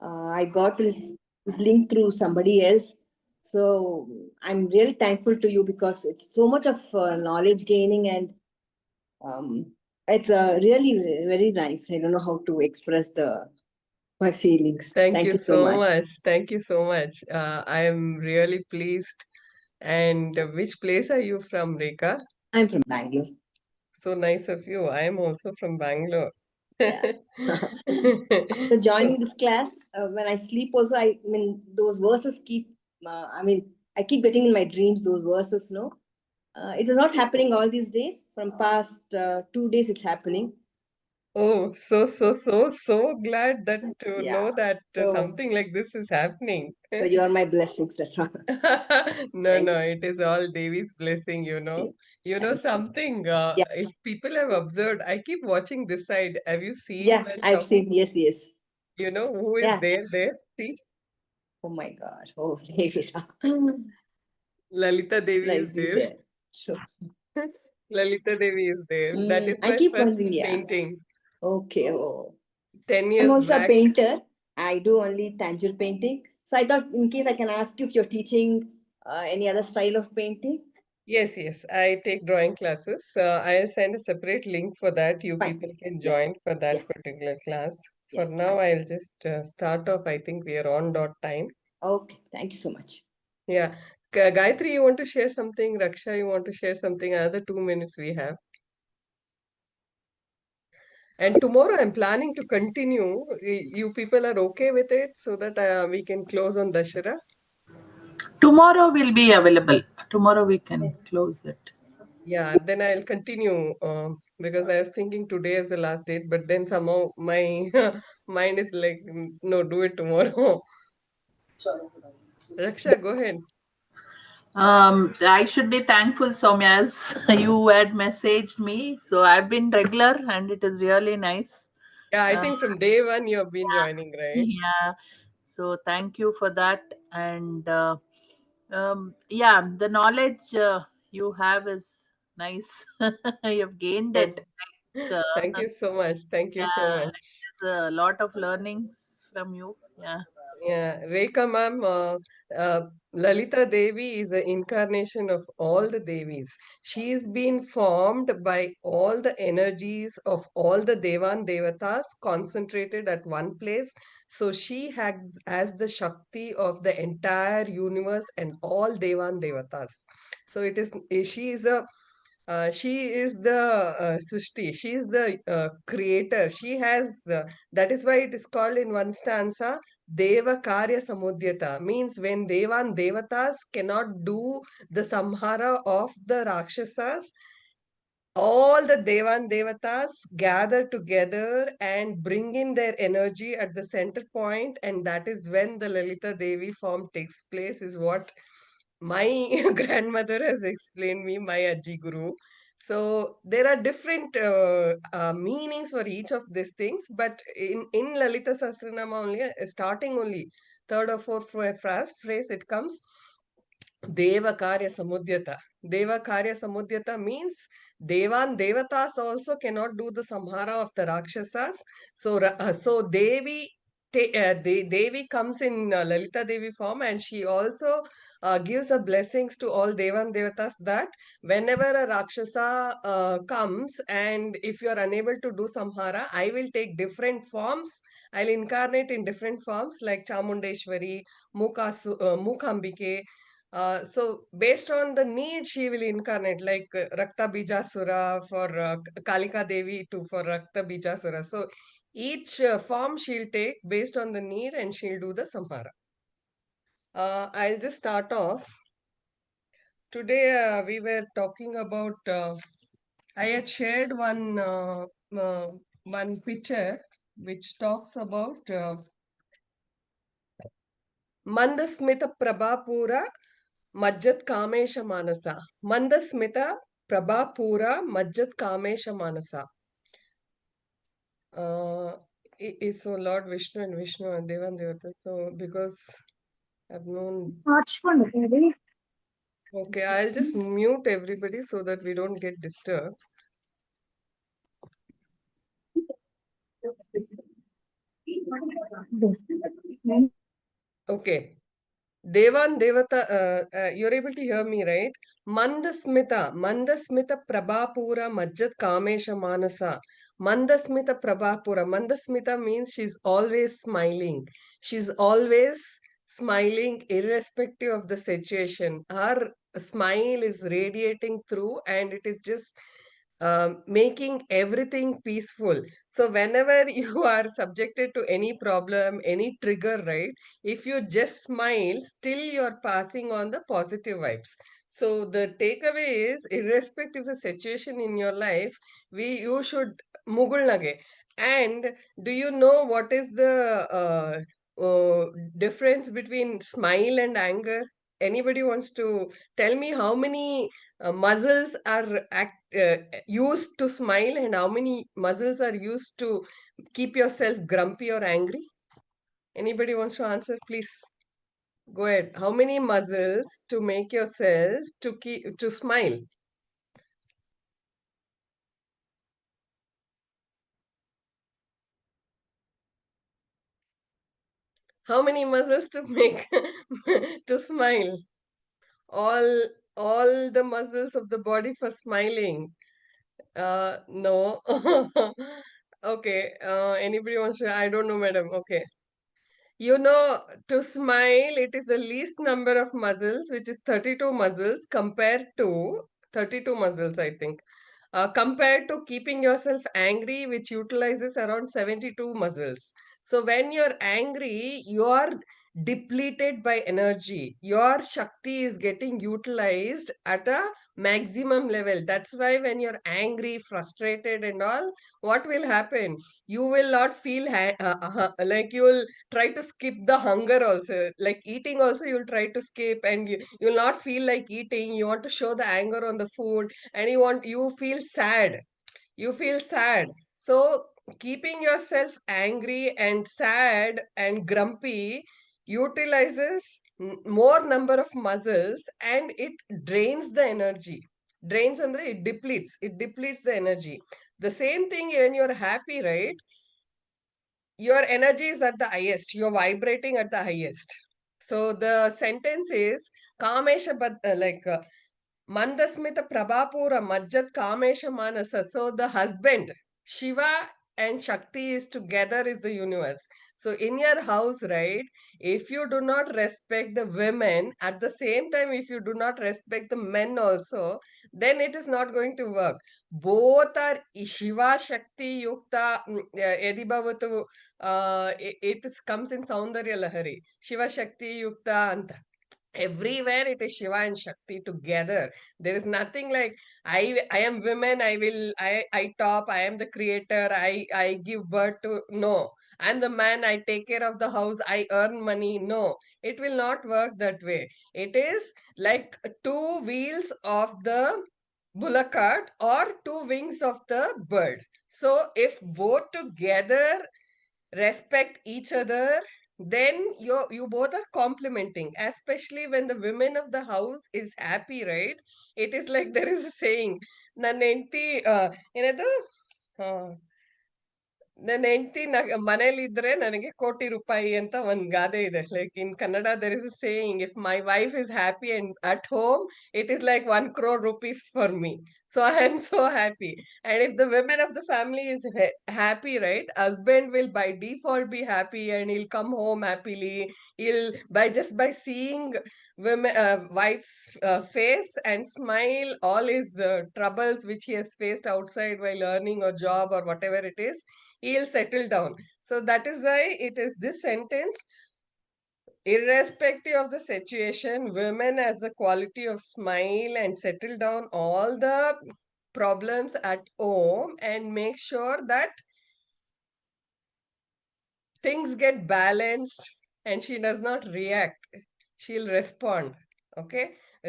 I got this link through somebody else. So I'm really thankful to you because it's so much of knowledge gaining, and um, it's really very nice. I don't know how to express my feelings. Thank Thank you you so so much. much. Thank you so much. I am really pleased. And which place are you from, Rekha? I'm from Bangalore. So nice of you. I am also from Bangalore. Yeah. After joining this class, when I sleep, also, I mean, those verses keep, I keep getting in my dreams those verses, no? It is not happening all these days. From past 2 days, it's happening. Oh, so glad that to Yeah. know that So, something like this is happening. so you are my blessings. That's all. No, Thank no, it is all Devi's blessing, you know. you. You know Thank you. something, Yeah. if people have observed, I keep watching this side. Have you seen Yeah. while I've talking? seen. Yes. Yes. You know who is Yeah. there? See, Oh my God. Oh, David. Lalita Devi is Like this there. there. Sure. Lalita Devi is there. That is I my keep first wondering. Yeah. painting. Okay. Oh. 10 I'm years also a back. painter. I do only tangible painting. So I thought, in case I can ask you if you're teaching any other style of painting. Yes, yes, I take drawing classes. I'll send a separate link for that. You Fine. people can Yeah. join for Yeah. that particular class. Yeah. For now, Fine. I'll just start off. I think we are on dot time. Okay. Thank you so much. Yeah. Gayatri, you want to share something? Raksha, you want to share something? Another 2 minutes we have. And tomorrow I'm planning to continue. You people are okay with it so that we can close on Dashara? Tomorrow will be available. Tomorrow we can close it. Yeah, then I'll continue because I was thinking today is the last date, but then somehow my mind is like, no, do it tomorrow. Raksha, go ahead. I should be thankful, Soumya, as you had messaged me. So I've been regular and it is really nice. Yeah, I Uh, think from day one you have been joining, yeah, right? yeah. So thank you for that. And yeah, the knowledge you have is nice. You've gained it. Like, Thank you so much. Thank you so yeah, much. there's a lot of learnings from you. Yeah. Yeah, Rekha ma'am, Lalita Devi is an incarnation of all the Devis. She's been formed by all the energies of all the Devan Devatas concentrated at one place. So she has the Shakti of the entire universe and all Devan Devatas. So she is the Sushti. She is the creator. She has, that is why it is called in one stanza, Deva Karya Samudyata. Means when Devan Devatas cannot do the samhara of the Rakshasas, all the Devan Devatas gather together and bring in their energy at the center point, and that is when the Lalita Devi form takes place, is what my grandmother has explained me, my Aji Guru. So there are different meanings for each of these things, but in Lalita Sahasranama only, starting only third or fourth phrase, it comes Deva Karya Samudyata. Deva Karya Samudyata means Devan Devatas also cannot do the samhara of the Rakshasas. So Devi comes in Lalita Devi form, and she also gives the blessings to all Devan Devatas that whenever a Rakshasa comes, and if you are unable to do samhara, I will take different forms. I'll incarnate in different forms like Chamundeshwari, Mukambike. So based on the need, she will incarnate like Rakta Bijasura for Kalika Devi to for Rakta Bijasura. So each form she'll take based on the need and she'll do the samhara. I'll just start off. Today we were talking about. I had shared one picture which talks about Mandasmita Prabhapura Majjat Kamesha Manasa. Mandasmita Prabhapura Majjat Kamesha Manasa. Is so Lord Vishnu and Vishnu and Devan Devata. So because I've known. Okay, I'll just mute everybody so that we don't get disturbed. Okay. Devan Devata, you're able to hear me, right? Mandasmita Prabhapura Majjat Kamesha Manasa. Mandasmita Prabhapura. Mandasmita means she's always smiling. She's always smiling irrespective of the situation. Her smile is radiating through and it is just making everything peaceful. So whenever you are subjected to any problem, any trigger, right? If you just smile, still you're passing on the positive vibes. So the takeaway is, irrespective of the situation in your life, you should mugul lage. And do you know what is the difference between smile and anger? Anybody wants to tell me how many muscles are used to smile and how many muscles are used to keep yourself grumpy or angry? Anybody wants to answer, please? Go ahead. How many muscles to make yourself to smile? How many muscles to make to smile? All all the muscles of the body for smiling. No. Okay. Anybody wants to? I don't know, madam. Okay. You know, to smile, it is the least number of muscles, which is 32 muscles compared to 32 muscles, I think. Compared to keeping yourself angry, which utilizes around 72 muscles. So when you're angry, you are depleted by energy. Your Shakti is getting utilized at a maximum level. That's why when you're angry, frustrated, and all, what will happen? You will not feel like you will try to skip the hunger also, like eating also you'll try to skip, and you'll not feel like eating. You want to show the anger on the food, and you feel sad. You feel sad. So keeping yourself angry and sad and grumpy utilizes more number of muscles, and it drains the energy. Drains andre it depletes the energy. The same thing when you're happy, right? Your energy is at the highest, you're vibrating at the highest. So the sentence is Kamesha Mandasmita Prabhapura Majjat Kamesha Manasa. So the husband, Shiva and Shakti is together is the universe. So in your house, right, if you do not respect the women, at the same time, if you do not respect the men also, then it is not going to work. Both are Shiva Shakti Yukta Edibhavatu. Comes in Saundarya Lahari. Shiva Shakti Yukta Anta. Everywhere it is Shiva and Shakti together. There is nothing like I am women, I top, I am the creator, I give birth to. No. I'm the man, I take care of the house, I earn money. No, it will not work that way. It is like two wheels of the bullock cart or two wings of the bird. So if both together respect each other, then you both are complementing, especially when the women of the house is happy, right? It is like there is a saying, ನನ್ನ ಹೆಂಡತಿ ಏನದು ನನ್ನ ಹೆಂಡತಿ ಮನೇಲಿ ಇದ್ರೆ ನನಗೆ ಕೋಟಿ ರೂಪಾಯಿ ಅಂತ ಒಂದ್ ಗಾದೆ ಇದೆ. Like in Kannada there is a saying, if my wife is happy and at home, it is like 1 crore rupees for me. So I am so happy. And if the women of the family is happy, right, husband will by default be happy and he'll come home happily. He'll by seeing women wife's face and smile, all his troubles which he has faced outside while earning a job or whatever it is, he'll settle down. So that is why it is this sentence, irrespective of the situation, women has the quality of smile and settle down all the problems at home and make sure that things get balanced and she does not react. She'll respond. Okay.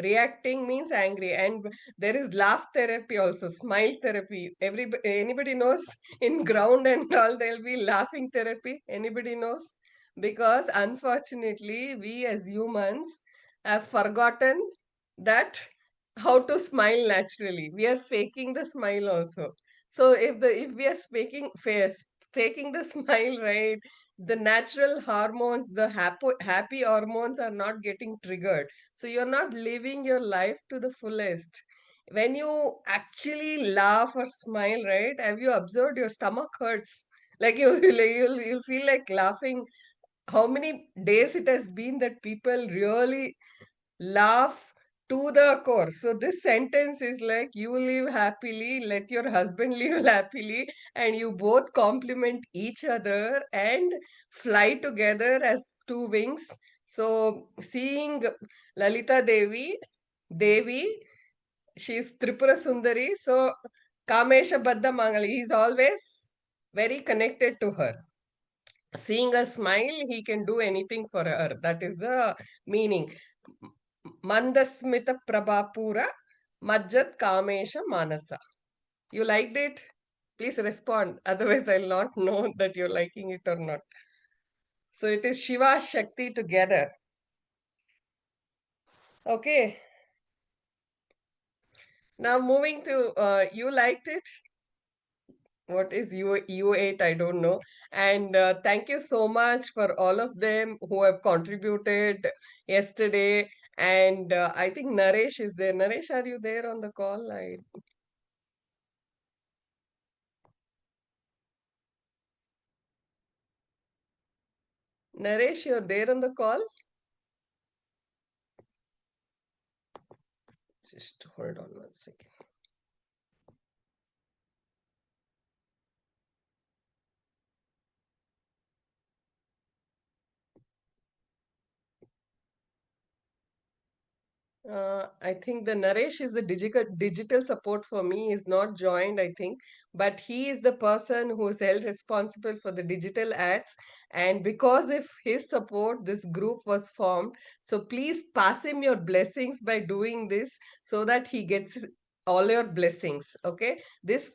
Reacting means angry, and there is laugh therapy also, smile therapy. Anybody knows in ground and all there'll be laughing therapy. Anybody knows? Because unfortunately, we as humans have forgotten that how to smile naturally. We are faking the smile also. So if we are faking the smile, right? the natural hormones, the happy hormones are not getting triggered. So you're not living your life to the fullest. When you actually laugh or smile, right? Have you observed your stomach hurts? Like you'll feel like laughing. How many days it has been that people really laugh to the core. So this sentence is like, you live happily, let your husband live happily, and you both complement each other and fly together as two wings. So seeing Lalita Devi, she's Tripura Sundari. So Kamesha Baddha Mangali, he's always very connected to her. Seeing her smile, he can do anything for her. That is the meaning. Mandasmita Prabhapura Majjat Kamesha Manasa. You liked it? Please respond. Otherwise, I'll not know that you're liking it or not. So it is Shiva Shakti together. Okay. Now moving to you liked it? What is U8? I don't know. And thank you so much for all of them who have contributed yesterday. And I think Naresh is there. Naresh, are you there on the call? Naresh, you're there on the call? Just hold on 1 second. I think the Naresh is the digital support for me, is not joined, I think, but he is the person who is held responsible for the digital ads. And because of his support, this group was formed. So please pass him your blessings by doing this so that he gets all your blessings. Okay, this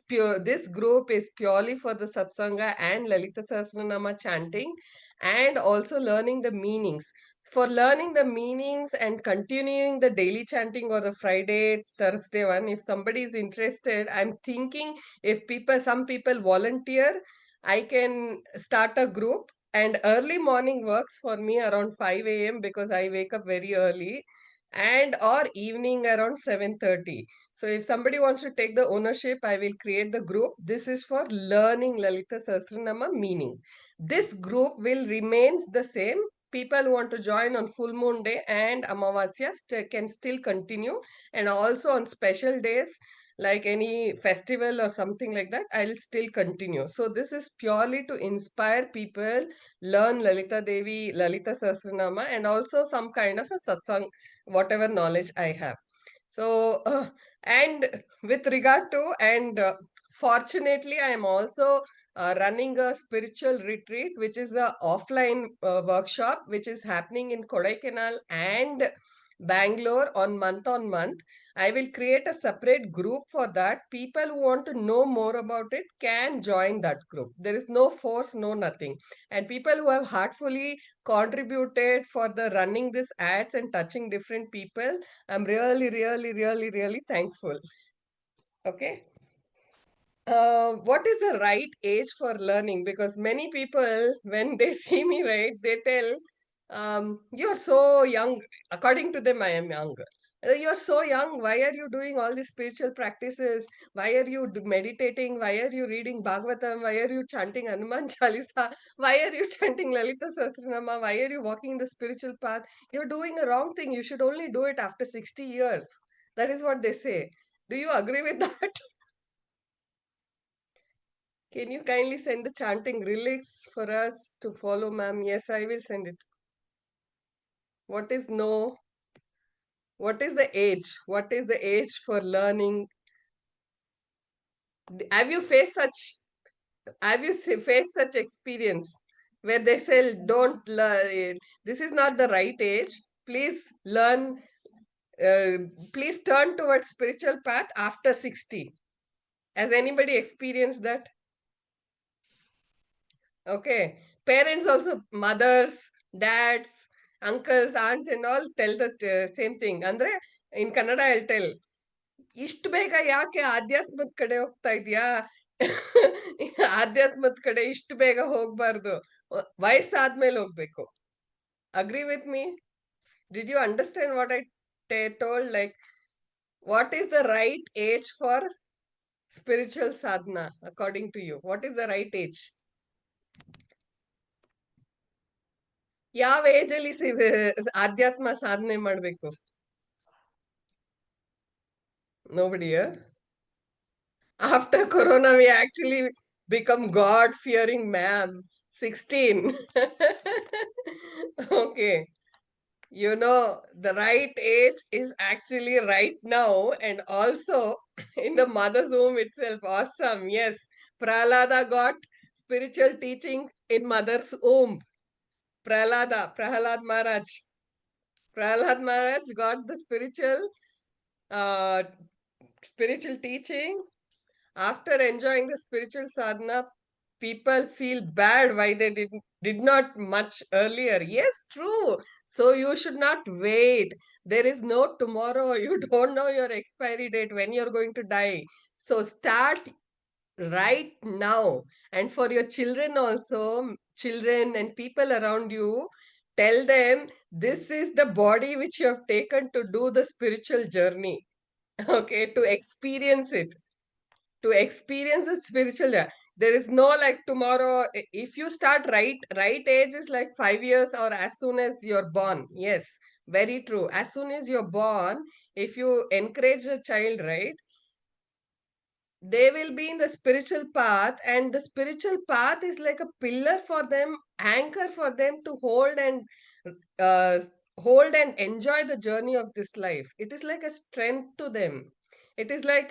group is purely for the satsanga and Lalita Sahasranama chanting, and also learning the meanings. For learning the meanings and continuing the daily chanting or the Friday, Thursday one, if somebody is interested, I'm thinking if some people volunteer, I can start a group. And early morning works for me around 5 a.m. because I wake up very early, and or evening around 7:30. So if somebody wants to take the ownership, I will create the group. This is for learning Lalita Sahasranama meaning. This group will remain the same. People who want to join on full moon day and Amavasya can still continue, and also on special days like any festival or something like that, I'll still continue. So this is purely to inspire people, learn Lalita Devi, Lalita Sahasranama, and also some kind of a satsang, whatever knowledge I have. So, and with regard to, and fortunately, I am also running a spiritual retreat, which is a offline workshop, which is happening in Kodaikanal and Bangalore on month. I will create a separate group for that. People who want to know more about it can join that group. There is no force, no nothing. And people who have heartfully contributed for the running this ads and touching different people, I'm really thankful. Okay. What is the right age for learning? Because many people, when they see me, right, they tell, you're so young. According to them, I am young. You're so young. Why are you doing all these spiritual practices? Why are you meditating? Why are you reading Bhagavatam? Why are you chanting Hanuman Chalisa? Why are you chanting Lalita Sahasranama? Why are you walking the spiritual path? You're doing a wrong thing. You should only do it after 60 years. That is what they say. Do you agree with that? Can you kindly send the chanting relics for us to follow, ma'am? Yes, I will send it. What is no? What is the age? What is the age for learning? Have you faced such? Have you faced such experience where they say, "Don't learn. This is not the right age. Please learn. Please turn towards spiritual path after 60." Has anybody experienced that? Okay. Parents also, mothers, dads, uncles, aunts and all tell the same thing. Andre, in Kannada I'll tell, ಇಷ್ಟು ಬೇಗ ಯಾಕೆ ಆಧ್ಯಾತ್ಮದ ಕಡೆ ಹೋಗ್ತಾ ಇದೀಯಾ? ಆಧ್ಯಾತ್ಮದ ಕಡೆ ಇಷ್ಟು ಬೇಗ ಹೋಗ್ಬಾರ್ದು. ವಯಸ್ಸಾದ್ಮೇಲೆ ಹೋಗ್ಬೇಕು. Agree with me? Did you understand what I told? Like, what is the right age for spiritual sadhana, according to you? What is the right age? ಯಾವ ಏಜ್ ಅಲ್ಲಿ ಆಧ್ಯಾತ್ಮ ಸಾಧನೆ ಮಾಡ್ಬೇಕು? Nobody here? After Corona, we actually become God-fearing man. 16. Okay. You know, the right age is actually right now, and also in the mother's womb itself. Awesome. Yes. Prahlada got spiritual teaching in mother's womb. Prahlad Maharaj. Prahlad Maharaj got the uh, spiritual teaching. After enjoying the spiritual sadhana, people feel bad why they did not much earlier. Yes, true. So you should not wait. There is no tomorrow. You don't know your expiry date when you're going to die. So start right now. And for your children also, children and people around you, tell them this is the body which you have taken to do the spiritual journey. Okay, to experience it, to experience the spiritual. There is no like tomorrow. If you start right age is like 5 years or as soon as you're born. Yes, very true. As soon as you're born, if you encourage a child, right, they will be in the spiritual path, and the spiritual path is like a pillar for them, anchor for them to uh, hold and enjoy the journey of this life. It is like a strength to them. It is like,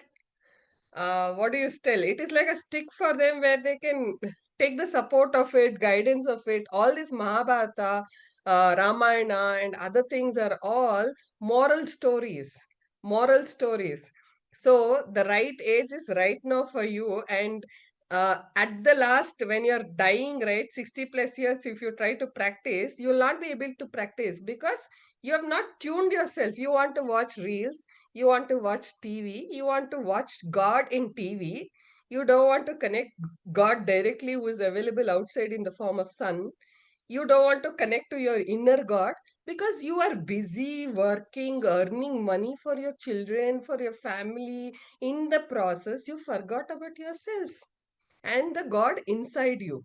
what do you tell? It is like a stick for them where they can take the support of it, guidance of it. All this Mahabharata, Ramayana, and other things are all moral stories. Moral stories. So the right age is right now for you. And at the last, when you're dying, right, 60 plus years, if you try to practice, you will not be able to practice because you have not tuned yourself. You want to watch reels, you want to watch TV, you want to watch God in TV, you don't want to connect God directly, who is available outside in the form of sun. You don't want to connect to your inner God because you are busy working, earning money for your children, for your family. In the process, you forgot about yourself and the God inside you.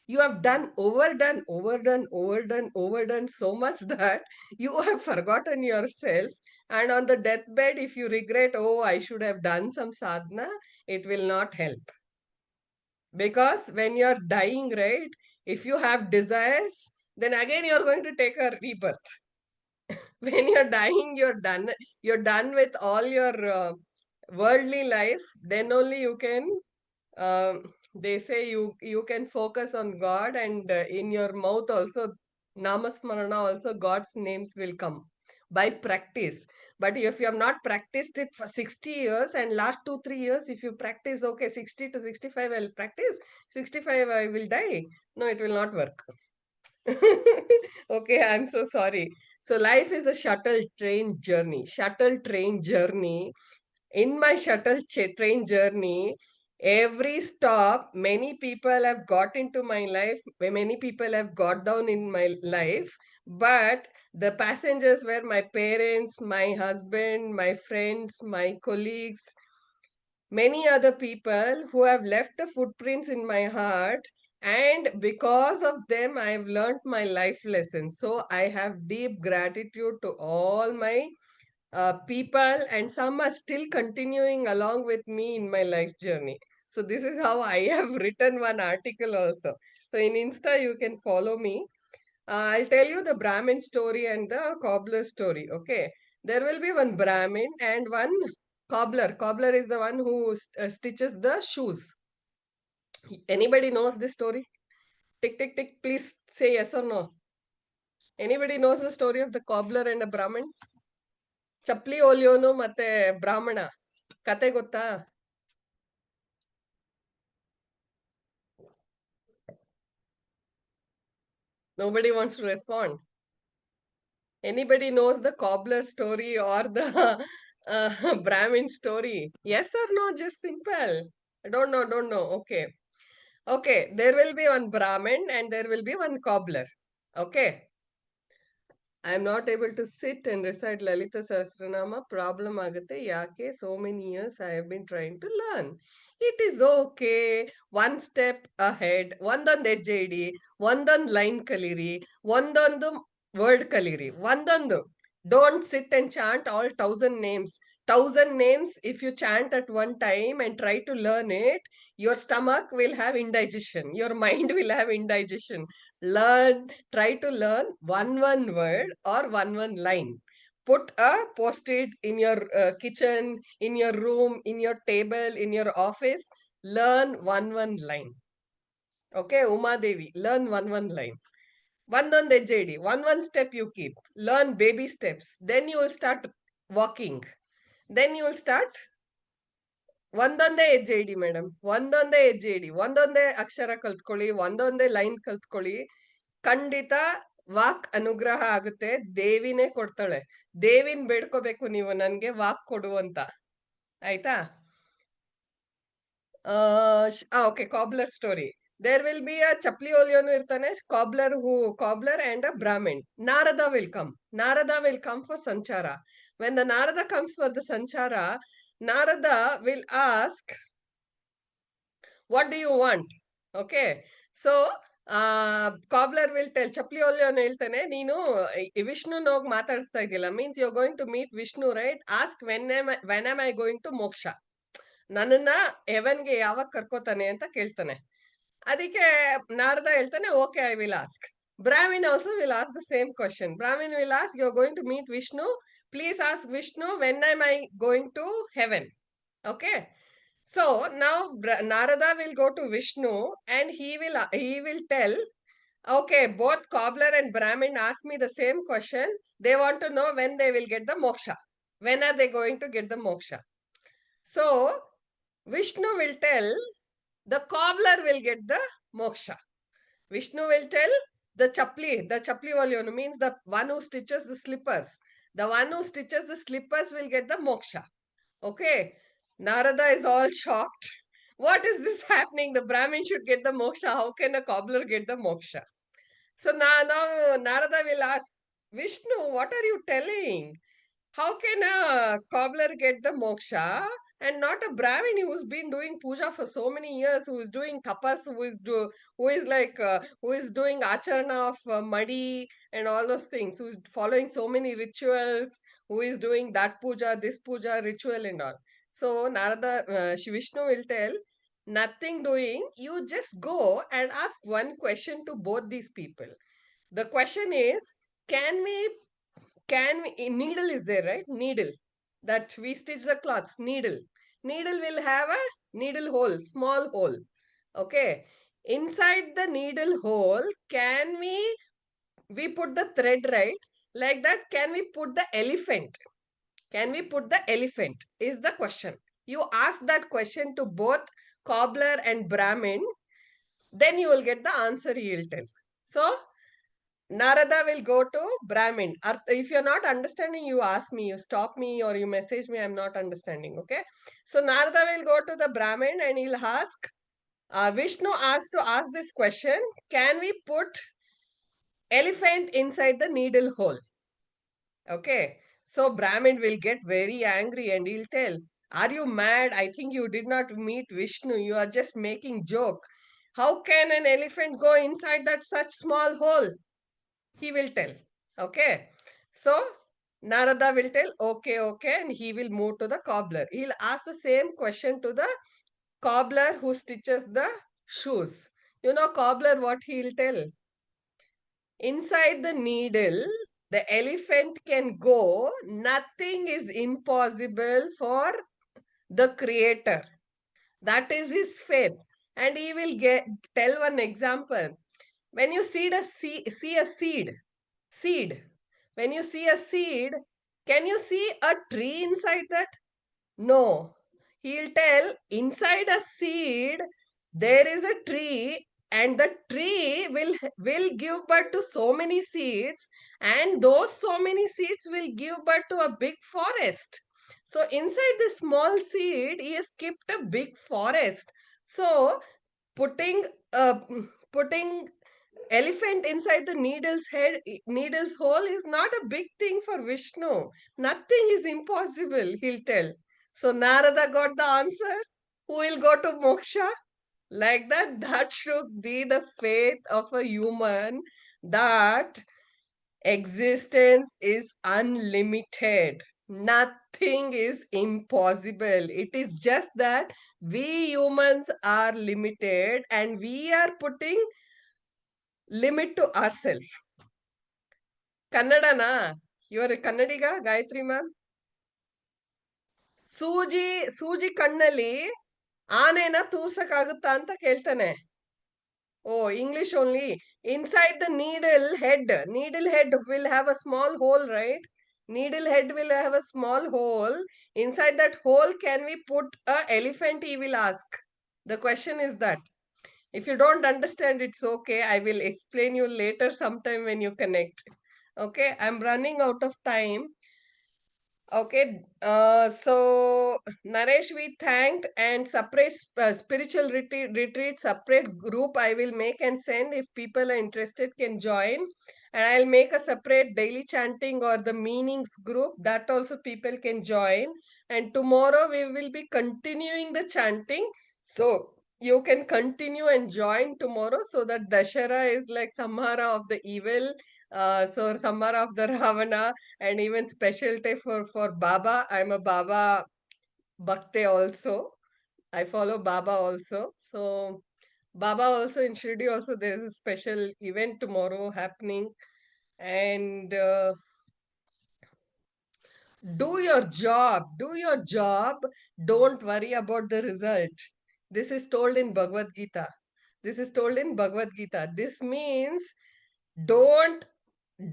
You have overdone so much that you have forgotten yourself. And on the deathbed, if you regret, oh, I should have done some sadhana, it will not help. Because when you're dying, right, if you have desires, then again you're going to take a rebirth. When you're dying, you're done with all your worldly life, then only you can, they say you can focus on God, and in your mouth also, namasmarana also, God's names will come by practice. But if you have not practiced it for 60 years, and last 2-3 years, if you practice, okay, 60 to 65 I'll practice, 65 I will die, no, it will not work. Okay, I'm so sorry. So life is a shuttle train journey. In my train journey, every stop, many people have got into my life, many people have got down in my life, but the passengers were my parents, my husband, my friends, my colleagues, many other people who have left the footprints in my heart. And because of them, I've learned my life lessons. So I have deep gratitude to all my people, and some are still continuing along with me in my life journey. So this is how I have written one article also. So in Insta, you can follow me. I'll tell you the Brahmin story and the cobbler story. Okay. There will be one Brahmin and one cobbler. Cobbler is the one who stitches the shoes. Anybody knows this story? Tick, tick, tick. Please say yes or no. Anybody knows the story of the cobbler and a Brahmin? ಚಪ್ಪಲಿ ಹೊಲಿಯೋನು ಮತ್ತೆ ಬ್ರಾಹ್ಮಣ ಕತೆ ಗೊತ್ತಾ? Nobody wants to respond. Anybody knows the cobbler story or the Brahmin story? Yes or no? Just simple. Don't know. Okay. Okay, there will be one Brahmin and there will be one cobbler. Okay. I am not able to sit and recite Lalita Sahasranama. Problem agate yake so many years I have been trying to learn. It is okay. One step ahead. ಒಂದೊಂದು ಹೆಜ್ಜೆ ಇಡಿ, ಒಂದೊಂದು line ಕಲೀರಿ, ಒಂದೊಂದು word ಕಲೀರಿ, ಒಂದೊಂದು. Don't sit and chant all 1,000 names. 1,000 names, if you chant at one time and try to learn it, your stomach will have indigestion. Your mind will have indigestion. Try to learn one word or one line. Put a post-it in your kitchen, in your room, in your table, in your office. Learn one line. Okay, Uma Devi, learn one line. ಒಂದೊಂದು ಹೆಜ್ಜೆ ಇಡಿ, one step you keep. Learn baby steps. Then you will start walking. Then you will start ಒಂದೊಂದೇ ಹೆಜ್ಜೆ ಇಡಿ madam, ಒಂದೊಂದೇ ಹೆಜ್ಜೆ ಇಡಿ, ಒಂದೊಂದೇ ಅಕ್ಷರ ಕಲ್ತ್ಕೊಳ್ಳಿ, ಒಂದೊಂದೇ line ಕಲ್ತ್ಕೊಳ್ಳಿ. ಖಂಡಿತ walk ಅನುಗ್ರಹ ಆಗುತ್ತೆ. ದೇವಿನೇ ಕೊಡ್ತಾಳೆ. ದೇವಿನ್ ಬೇಡ್ಕೋಬೇಕು ನೀವು, ನನ್ಗೆ ವಾಕ್ ಕೊಡು ಅಂತ. ಆಯ್ತಾ? Okay, cobbler story. There will be a chapli olionu irtane, cobbler and a Brahmin. Narada will come. Narada will come for Sanchara. When the Narada comes for the Sanchara, Narada will ask, what do you want? Okay. So, cobbler will tell, chapli olionu ಹೇಳ್ತಾನೆ, ನೀನು ವಿಷ್ಣು ಹೋಗಿ ಮಾತಾಡಿಸ್ತಾ ಇದೆಯಲ್ಲ, means you're going to meet Vishnu, right? Ask when am I going to moksha? ನನ್ನನ್ನ ಹೆವನ್ಗೆ ಯಾವಾಗ ಕರ್ಕೋತಾನೆ ಅಂತ ಕೇಳ್ತಾನೆ. ಅದಕ್ಕೆ ನಾರದ ಹೇಳ್ತಾನೆ, okay, I will ask. Brahmin also will ask the same question. Brahmin will ask, you're going to meet Vishnu. Please ask Vishnu, when am I going to heaven? Okay. So now Narada will go to Vishnu and he will tell, okay, both cobbler and Brahmin ask me the same question. They want to know when they will get the moksha. When are they going to get the moksha? So Vishnu will tell, the cobbler will get the moksha. Vishnu will tell the chapli olionu, means the one who stitches the slippers. The one who stitches the slippers will get the moksha. Okay. Narada is all shocked. What is this happening? The Brahmin should get the moksha. How can a cobbler get the moksha? So now Narada will ask, Vishnu, what are you telling? How can a cobbler get the moksha and not a Brahmin who's been doing puja for so many years, who is doing tapas, who is doing acharana of madi and all those things, who's following so many rituals, who is doing that puja, this puja, ritual and all. So Narada, Vishnu will tell, nothing doing, you just go and ask one question to both these people. The question is, needle is there, right? Needle that we stitch the cloths. Needle will have a needle hole, small hole. Okay. Inside the needle hole, can we put the thread, right? Like that, can we put the elephant? Can we put the elephant is the question. You ask that question to both cobbler and Brahmin, then you will get the answer he will tell. So Narada will go to Brahmin. If you're not understanding, you ask me, you stop me, or you message me, I'm not understanding, okay? So Narada will go to the Brahmin and he'll ask, Vishnu asked to ask this question, can we put elephant inside the needle hole? Okay. So Brahmin will get very angry and he'll tell, are you mad? I think you did not meet Vishnu. You are just making joke. How can an elephant go inside that such small hole? He will tell. Okay. So Narada will tell, okay, and he will move to the cobbler. He'll ask the same question to the cobbler who stitches the shoes. You know, cobbler, what he'll tell? Inside the needle, the elephant can go. Nothing is impossible for the creator. That is his faith. And he will tell one example. When you see a seed, when you see a seed, can you see a tree inside that? No. He'll tell, inside a seed, there is a tree, and the tree will give birth to so many seeds, and those so many seeds will give birth to a big forest. So inside the small seed, he has kept a big forest. So putting putting elephant inside the needle's hole is not a big thing for Vishnu. Nothing is impossible, he'll tell. So Narada got the answer. Who will go to moksha? Like that should be the faith of a human, that existence is unlimited. Nothing is impossible. It is just that we humans are limited and we are putting limit to ourselves. Kannadana? You are a Kannadiga, Gayatri ma'am? ಸೂಜಿ ಕಣ್ಣಲ್ಲಿ ಆನೆನ ತೂರ್ಸಕ್ಕಾಗುತ್ತಾ ಅಂತ ಕೇಳ್ತಾನೆ. Oh, English only. Inside the needle head will have a small hole, right? Needle head will have a small hole. Inside that hole, can we put a elephant? He will ask. The question is that. If you don't understand, it's okay. I will explain you later sometime when you connect. Okay, I'm running out of time. Okay, so Naresh, we thanked, and separate spiritual retreat, separate group I will make and send. If people are interested, can join. And I'll make a separate daily chanting or the meanings group, that also people can join. And tomorrow we will be continuing the chanting. So you can continue and join tomorrow, so that Dashara is like Samhara of the evil. So Samhara of the Ravana, and even specialty for Baba. I'm a Baba Bhakte also. I follow Baba also. So Baba also in Shirdi also there's a special event tomorrow happening. And do your job. Do your job. Don't worry about the result. This is told in Bhagavad Gita. This is told in Bhagavad Gita. This means don't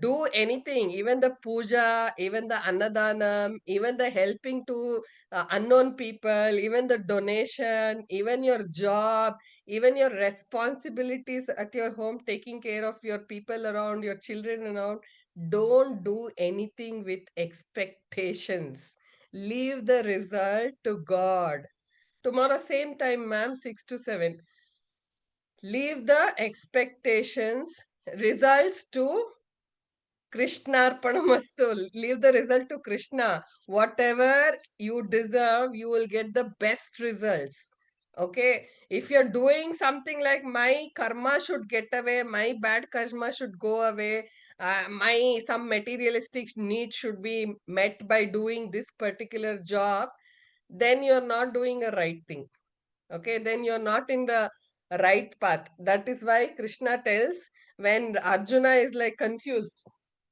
do anything, even the puja, even the annadanam, even the helping to unknown people, even the donation, even your job, even your responsibilities at your home, taking care of your people around, your children around. Don't do anything with expectations. Leave the result to God. Tomorrow, same time, ma'am, 6 to 7. Leave the expectations, results to Krishna Arpanamastu. Leave the result to Krishna. Whatever you deserve, you will get the best results. Okay. If you're doing something like my karma should get away, my bad karma should go away, my some materialistic need should be met by doing this particular job, then you're not doing a right thing. Okay, then you're not in the right path. That is why Krishna tells, when Arjuna is like confused.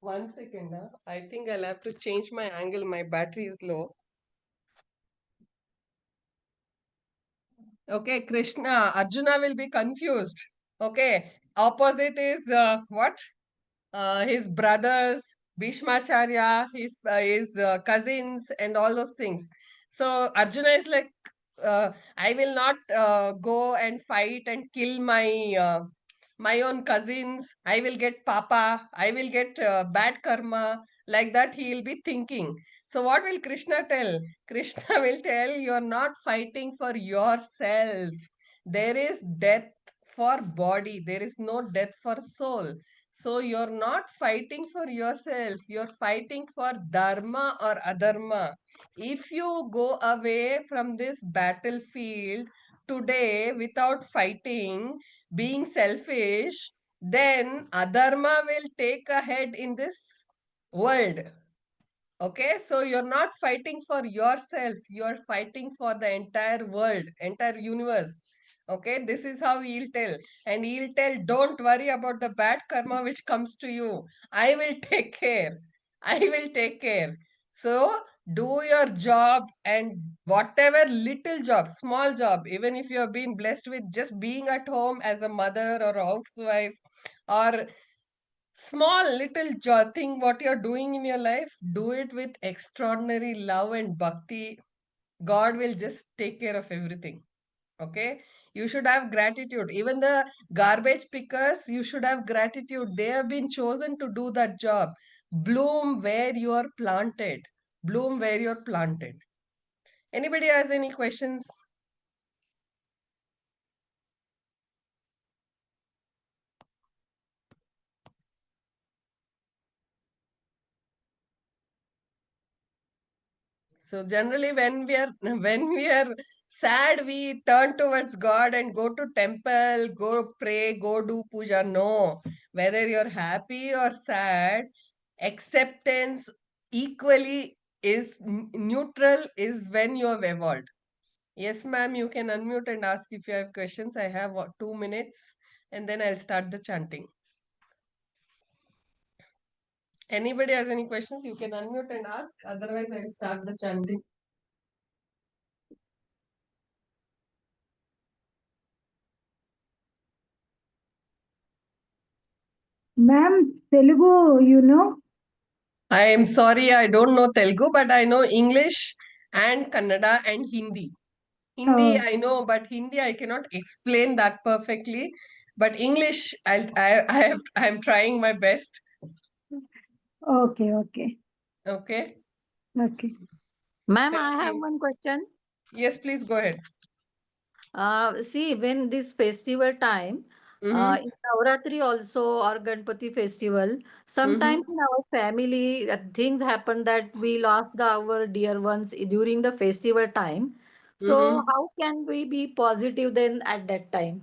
1 second, I think I'll have to change my angle. My battery is low. Okay, Krishna, Arjuna will be confused. Okay, opposite is what? His brothers, Bhishmacharya, his cousins, and all those things. So Arjuna is like, I will not go and fight and kill my own cousins. I will get papa. I will get bad karma. Like that, he will be thinking. So what will Krishna tell? Krishna will tell, you are not fighting for yourself. There is death for body. There is no death for soul. So you're not fighting for yourself, you're fighting for dharma or adharma. If you go away from this battlefield today without fighting, being selfish, then adharma will take ahead in this world. Okay, so you're not fighting for yourself, you're fighting for the entire world, entire universe. Okay, this is how he'll tell. And he'll tell, don't worry about the bad karma which comes to you. I will take care. I will take care. So do your job, and whatever little job, small job, even if you have been blessed with just being at home as a mother or a housewife, or small little thing what you're doing in your life, do it with extraordinary love and bhakti. God will just take care of everything. Okay, you should have gratitude. Even the garbage pickers, you should have gratitude. They have been chosen to do that job. Bloom where you are planted. Bloom where you're planted. Anybody has any questions? So generally when we are sad, we turn towards God and go to temple, go pray, go do puja. No, whether you're happy or sad, acceptance equally is neutral is when you have evolved. Yes, ma'am, you can unmute and ask if you have questions. I have 2 minutes and then I'll start the chanting. Anybody has any questions, you can unmute and ask. Otherwise, I'll start the chanting. Ma'am, Telugu, you know? I am sorry, I don't know Telugu, but I know English and Kannada and Hindi. Hindi Oh. I know, but Hindi I cannot explain that perfectly. But English, I'm trying my best. Okay, okay, Okay. okay. Ma'am, I Thank have you. one question. Yes, please go ahead. See, when this festival time, Mhm. in Navratri also or Ganpati festival, sometimes in our family things happen that we lost our dear ones during the festival time. So Mhm. how can we be positive then at that time?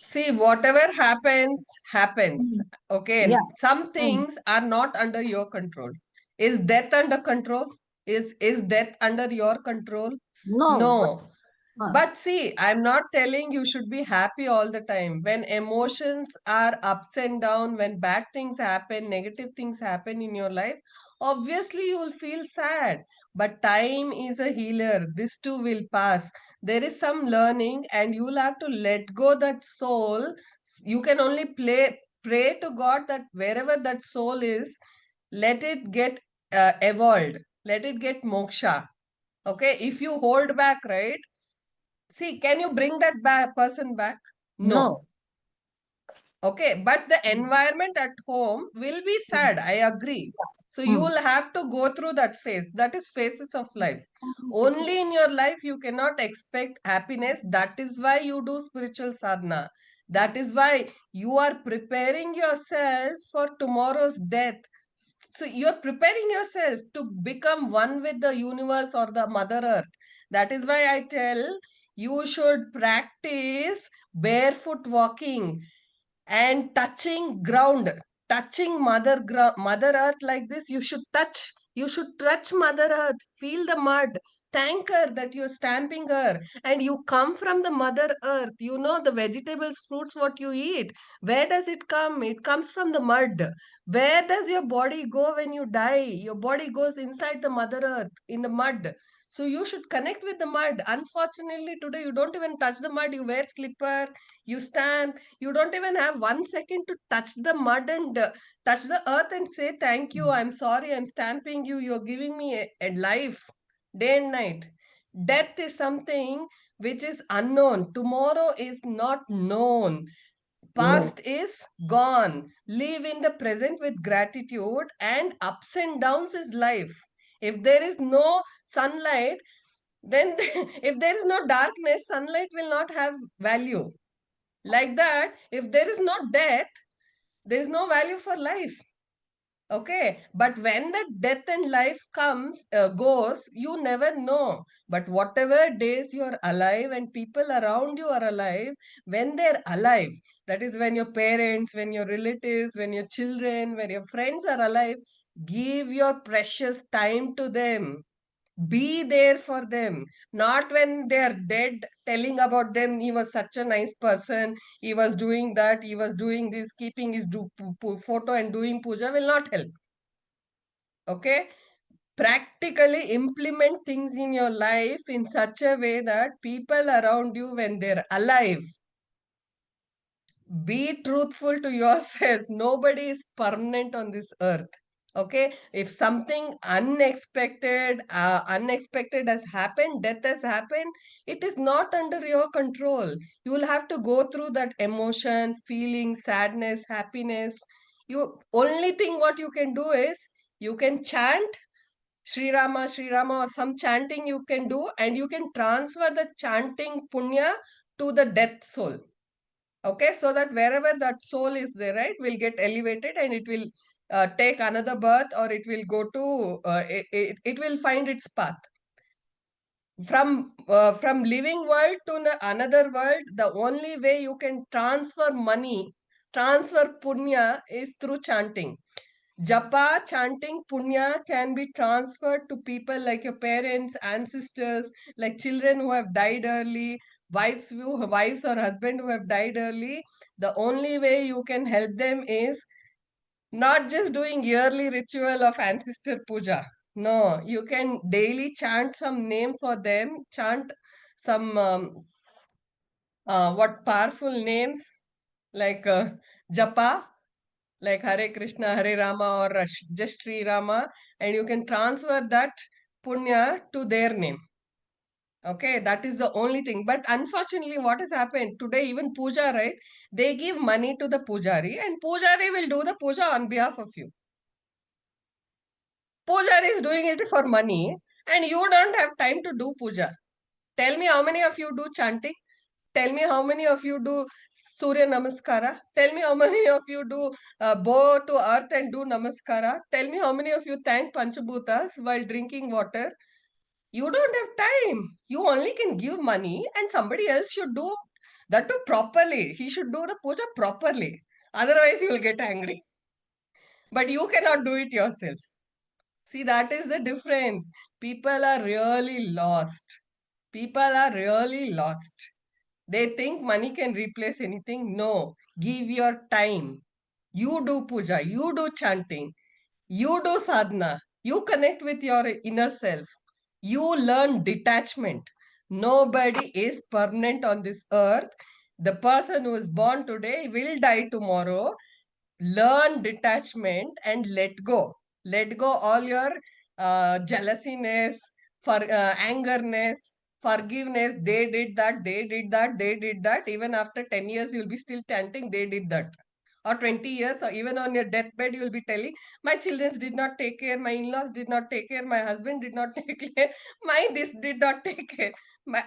See, whatever happens, happens. Okay. Yeah. Some Mm. things are not under your control. Is death under control? Is death under your control? No. No. But, But see, I'm not telling you should be happy all the time. When emotions are ups and down, when bad things happen, negative things happen in your life, obviously you will feel sad. But time is a healer. This too will pass. There is some learning, and you'll have to let go that soul. You can only pray to God that wherever that soul is, let it get evolved. Let it get moksha. Okay, if you hold back, right? See, can you bring that person back? No. no. Okay, but the environment at home will be sad. I agree. So you Mm. will have to go through that phase. That is phases of life. Only in your life you cannot expect happiness. That is why you do spiritual sadhana. That is why you are preparing yourself for tomorrow's death. So you're preparing yourself to become one with the universe or the Mother Earth. That is why I tell you should practice barefoot walking and touching ground, touching mother earth like this. You should touch mother earth, feel the mud, thank her that you're stamping her, and you come from the mother earth. You know, the vegetables, fruits, what you eat, where does it come? It comes from the mud. Where does your body go when you die? Your body goes inside the mother earth, in the mud. So you should connect with the mud. Unfortunately, today you don't even touch the mud. You wear slipper, you stamp, you don't even have 1 second to touch the mud and touch the earth and say thank you, I'm sorry, I'm stamping you, you're giving me a life day and night. Death is something which is unknown. Tomorrow is not known. Past is gone. Live in the present with gratitude, and ups and downs is life. If there is no sunlight, then if there is no darkness, sunlight will not have value. Like that, if there is no death, there is no value for life. Okay, but when the death and life goes, you never know. But whatever days you're alive and people around you are alive, when they're alive, that is when your parents, when your relatives, when your children, when your friends are alive, give your precious time to them. Be there for them, not when they are dead, telling about them, he was such a nice person, he was doing that, he was doing this, keeping his photo and doing puja will not help. Okay, practically implement things in your life in such a way that people around you, when they're alive, be truthful to yourself. Nobody is permanent on this earth. Okay, if something unexpected has happened, death has happened, it is not under your control. You will have to go through that emotion, feeling, sadness, happiness. You only thing what you can do is you can chant Sri Rama, Sri Rama, or some chanting you can do, and you can transfer the chanting punya to the death soul. Okay, so that wherever that soul is there, right, will get elevated and it will take another birth, or it will go to, it will find its path. From living world to another world, the only way you can transfer money, transfer punya, is through chanting. Japa, chanting, punya can be transferred to people like your parents, ancestors, like children who have died early, wives or husband who have died early. The only way you can help them is not just doing yearly ritual of ancestor puja. No, you can daily chant some name for them, chant some what powerful names like japa, like Hare Krishna, Hare Rama, or just Sri Rama, and you can transfer that punya to their name. Okay, that is the only thing. But unfortunately, what has happened today, even puja, right? They give money to the pujari, and pujari will do the puja on behalf of you. Pujari is doing it for money, and you don't have time to do puja. Tell me how many of you do chanting? Tell me how many of you do Surya Namaskara? Tell me how many of you do bow to earth and do Namaskara? Tell me how many of you thank Panchabhutas while drinking water? You don't have time. You only can give money, and somebody else should do that too properly. He should do the puja properly. Otherwise, you will get angry. But you cannot do it yourself. See, that is the difference. People are really lost. People are really lost. They think money can replace anything. No, give your time. You do puja, you do chanting, you do sadhana, you connect with your inner self. You learn detachment. Nobody is permanent on this earth. The person who is born today will die tomorrow. Learn detachment and let go. Let go all your jealousiness, angerness, forgiveness. They did that, they did that, they did that. Even after 10 years, you'll be still chanting, they did that. Or 20 years, or even on your deathbed, you'll be telling, my children did not take care, my in-laws did not take care, my husband did not take care, my this did not take care.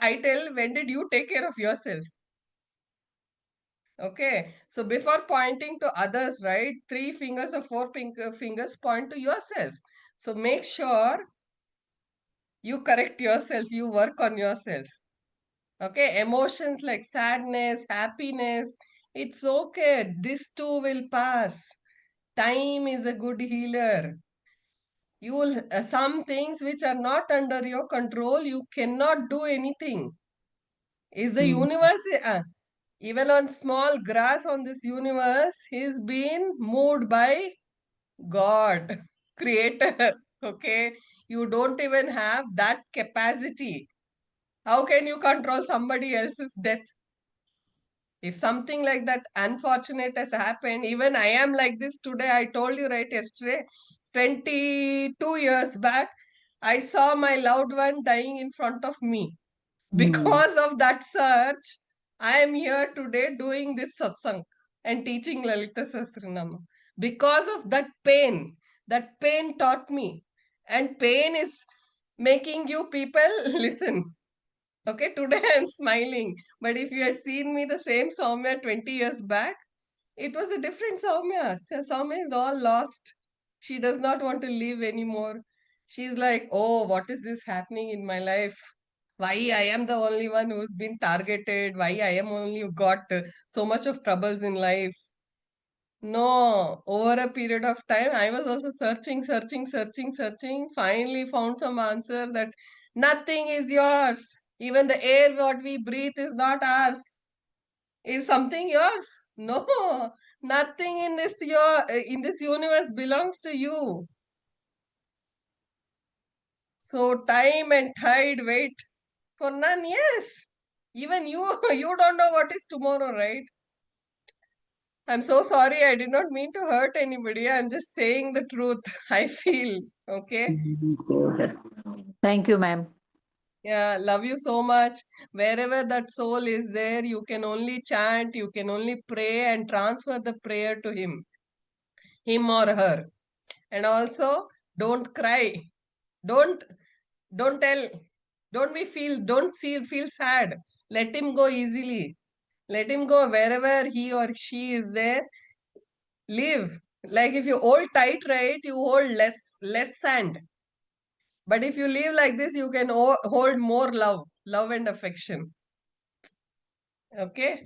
I tell, when did you take care of yourself? Okay, so before pointing to others, right, 3 fingers or 4 fingers point to yourself. So make sure you correct yourself, you work on yourself. Okay, emotions like sadness, happiness, it's okay. This too will pass. Time is a good healer. You will, some things which are not under your control, you cannot do anything. Is the universe, even on small grass on this universe, he's been moved by God, creator. Okay, you don't even have that capacity. How can you control somebody else's death? If something like that unfortunate has happened, even I am like this today. I told you right yesterday, 22 years back, I saw my loved one dying in front of me. Because of that search, I am here today doing this satsang and teaching Lalita Sahasranama. Because of that pain taught me. And pain is making you people listen. Okay, today I am smiling. But if you had seen me the same Soumya 20 years back, it was a different Soumya. Soumya is all lost. She does not want to live anymore. She's like, oh, what is this happening in my life? Why I am the only one who's been targeted? Why I am only got so much of troubles in life? No, over a period of time, I was also searching. Finally found some answer that nothing is yours. Even the air what we breathe is not ours. Is something yours? No, nothing in this universe belongs to you. So time and tide wait for none. Yes, even you don't know what is tomorrow, right? I'm so sorry. I did not mean to hurt anybody. I'm just saying the truth. I feel okay. Thank you, ma'am. Yeah, love you so much. Wherever that soul is there, you can only chant, you can only pray and transfer the prayer to him or her. And also, don't cry. Don't tell. Don't feel sad. Let him go easily. Let him go wherever he or she is there. Live. Like if you hold tight, right, you hold less sand. But if you leave like this, you can hold more love and affection. Okay.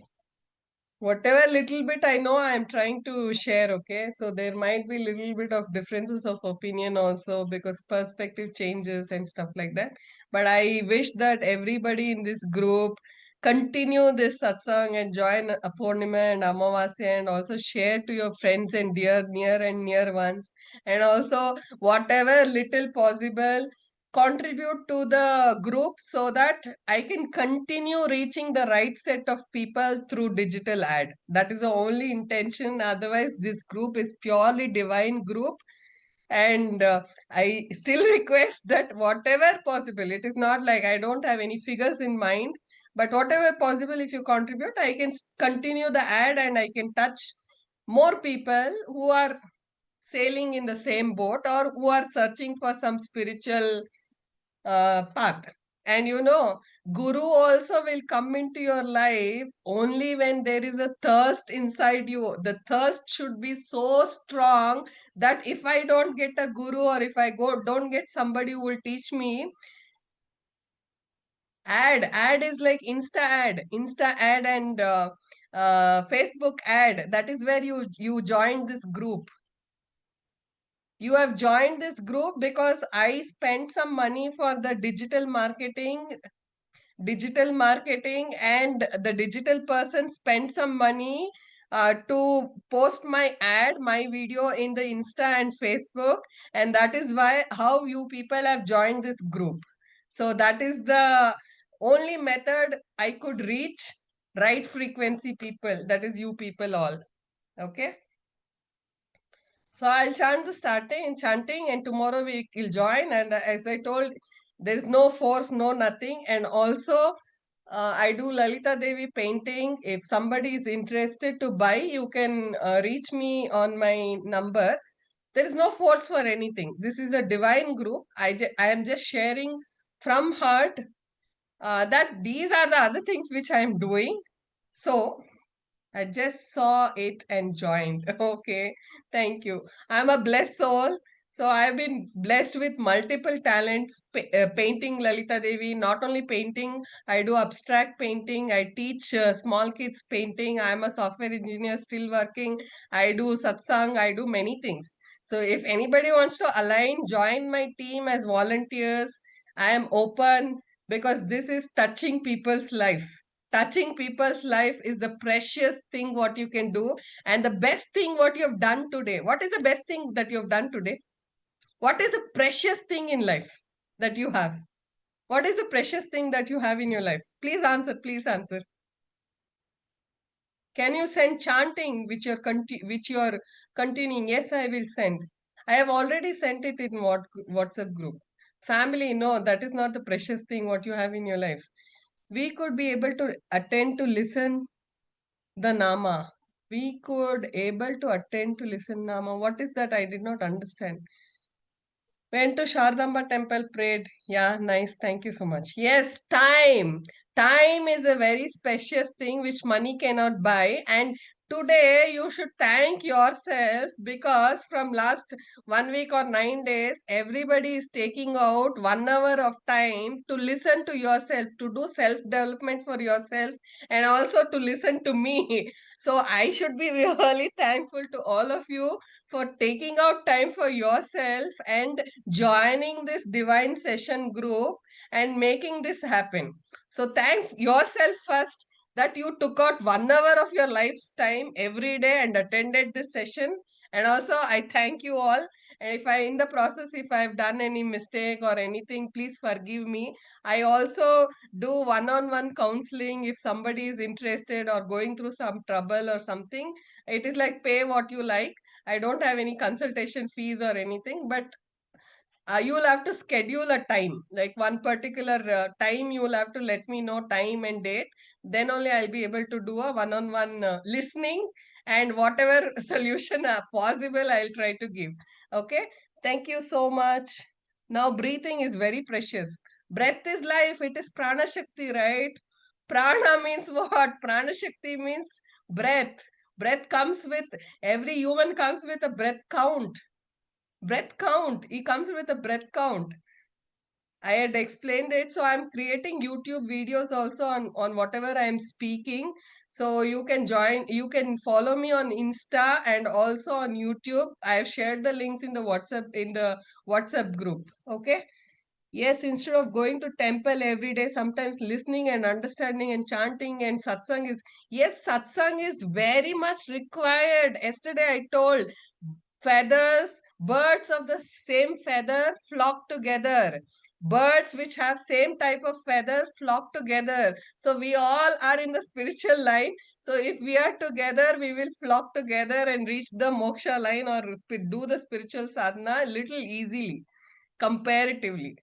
Whatever little bit I know, I'm trying to share. Okay. So there might be little bit of differences of opinion also because perspective changes and stuff like that. But I wish that everybody in this group continue this satsang and join Purnima and Amavasya and also share to your friends and near and near ones. And also whatever little possible, contribute to the group so that I can continue reaching the right set of people through digital ad. That is the only intention. Otherwise, this group is purely divine group. And I still request that whatever possible, it is not like I don't have any figures in mind, but whatever possible, if you contribute, I can continue the ad and I can touch more people who are sailing in the same boat or who are searching for some spiritual path. And you know, Guru also will come into your life only when there is a thirst inside you. The thirst should be so strong that if I don't get a Guru or if I don't get somebody who will teach me, ad is like Insta ad and Facebook ad. That is where you join this group. You have joined this group because I spent some money for the digital marketing, and the digital person spent some money to post my video in the Insta and Facebook, and that is why how you people have joined this group. So that is the only method I could reach right frequency people, that is you people all. Okay. So I'll chant the chanting, and tomorrow we will join. And as I told, there is no force, no nothing. And also, I do Lalita Devi painting. If somebody is interested to buy, you can reach me on my number. There is no force for anything. This is a divine group. I am just sharing from heart that these are the other things which I am doing. So I just saw it and joined. Okay, thank you. I'm a blessed soul. So I've been blessed with multiple talents, painting Lalita Devi, not only painting, I do abstract painting. I teach small kids painting. I'm a software engineer still working. I do satsang. I do many things. So if anybody wants to align, join my team as volunteers. I am open because this is touching people's life. Touching people's life is the precious thing what you can do, and the best thing what you have done today. What is the best thing that you have done today? What is a precious thing in life that you have? What is the precious thing that you have in your life? Please answer, please answer. Can you send chanting which you're continuing? Yes, I will send. I have already sent it in WhatsApp group. Family, no, that is not the precious thing what you have in your life. We could be able to attend to listen the Nama. We could able to attend to listen Nama. What is that? I did not understand. Went to Shardamba temple, prayed. Yeah, nice. Thank you so much. Yes, time. Time is a very precious thing which money cannot buy. And today you should thank yourself because from last 1 week or 9 days, everybody is taking out 1 hour of time to listen to yourself, to do self-development for yourself, and also to listen to me. So I should be really thankful to all of you for taking out time for yourself and joining this divine session group and making this happen. So thank yourself first that you took out 1 hour of your life's time every day and attended this session. And also I thank you all. And if I in the process, if I've done any mistake or anything, please forgive me. I also do one-on-one counseling if somebody is interested or going through some trouble or something. It is like pay what you like. I don't have any consultation fees or anything, but you will have to schedule a time, like one particular time. You will have to let me know time and date. Then only I'll be able to do a one-on-one listening, and whatever solution possible, I'll try to give. Okay. Thank you so much. Now, breathing is very precious. Breath is life. It is prana shakti, right? Prana means what? Prana shakti means breath. Breath comes with, every human comes with a breath count. Breath count. He comes with a breath count. I had explained it. So I'm creating YouTube videos also on whatever I'm speaking. So you can join, you can follow me on Insta and also on YouTube. I have shared the links in the WhatsApp group. Okay. Yes, instead of going to temple every day, sometimes listening and understanding and chanting and satsang is, yes, satsang is very much required. Yesterday I told, feathers, birds of the same feather flock together. Birds which have same type of feather flock together. So we all are in the spiritual line. So if we are together, we will flock together and reach the moksha line or do the spiritual sadhana a little easily, comparatively.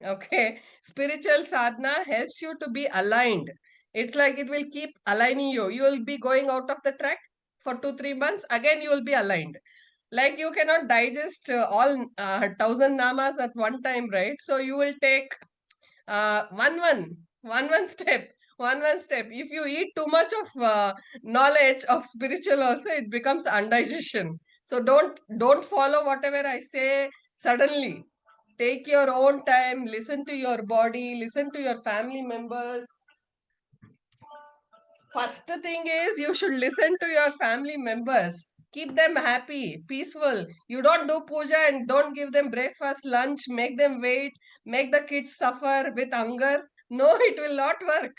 Okay, spiritual sadhana helps you to be aligned. It's like it will keep aligning you. You will be going out of the track for 2-3 months, again you will be aligned. Like you cannot digest all 1,000 namas at one time, right? So you will take one step, one step. If you eat too much of knowledge of spiritual also, it becomes undigestion. So don't follow whatever I say suddenly. Take your own time, listen to your body, listen to your family members. First thing is you should listen to your family members. Keep them happy, peaceful. You don't do puja and don't give them breakfast, lunch, make them wait, make the kids suffer with hunger. No, it will not work.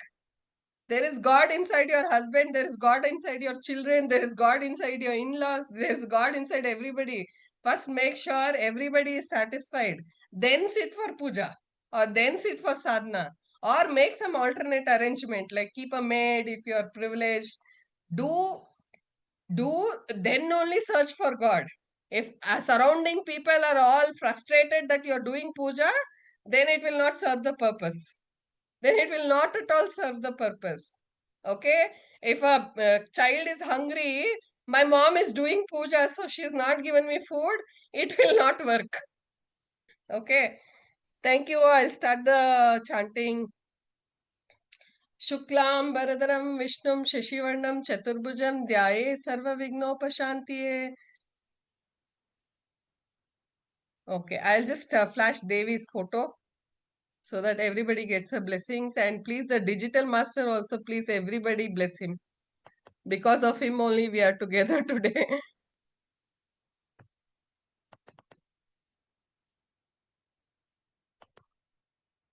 There is God inside your husband, there is God inside your children, there is God inside your in-laws, there is God inside everybody. First make sure everybody is satisfied. Then sit for puja or then sit for sadhana or make some alternate arrangement like keep a maid if you are privileged. Do then only search for God. If surrounding people are all frustrated that you're doing puja, then it will not serve the purpose. Then it will not at all serve the purpose. Okay? If a child is hungry, my mom is doing puja, so she's not given me food, it will not work. Okay? Thank you. I'll start the chanting. Shuklam Bharadaram Vishnum Shashivarnam Chaturbhujam Dhyaye Sarva Vignopashantiye. Okay, I'll just flash Devi's photo so that everybody gets her blessings. And please, the digital master also, please, everybody bless him. Because of him only we are together today.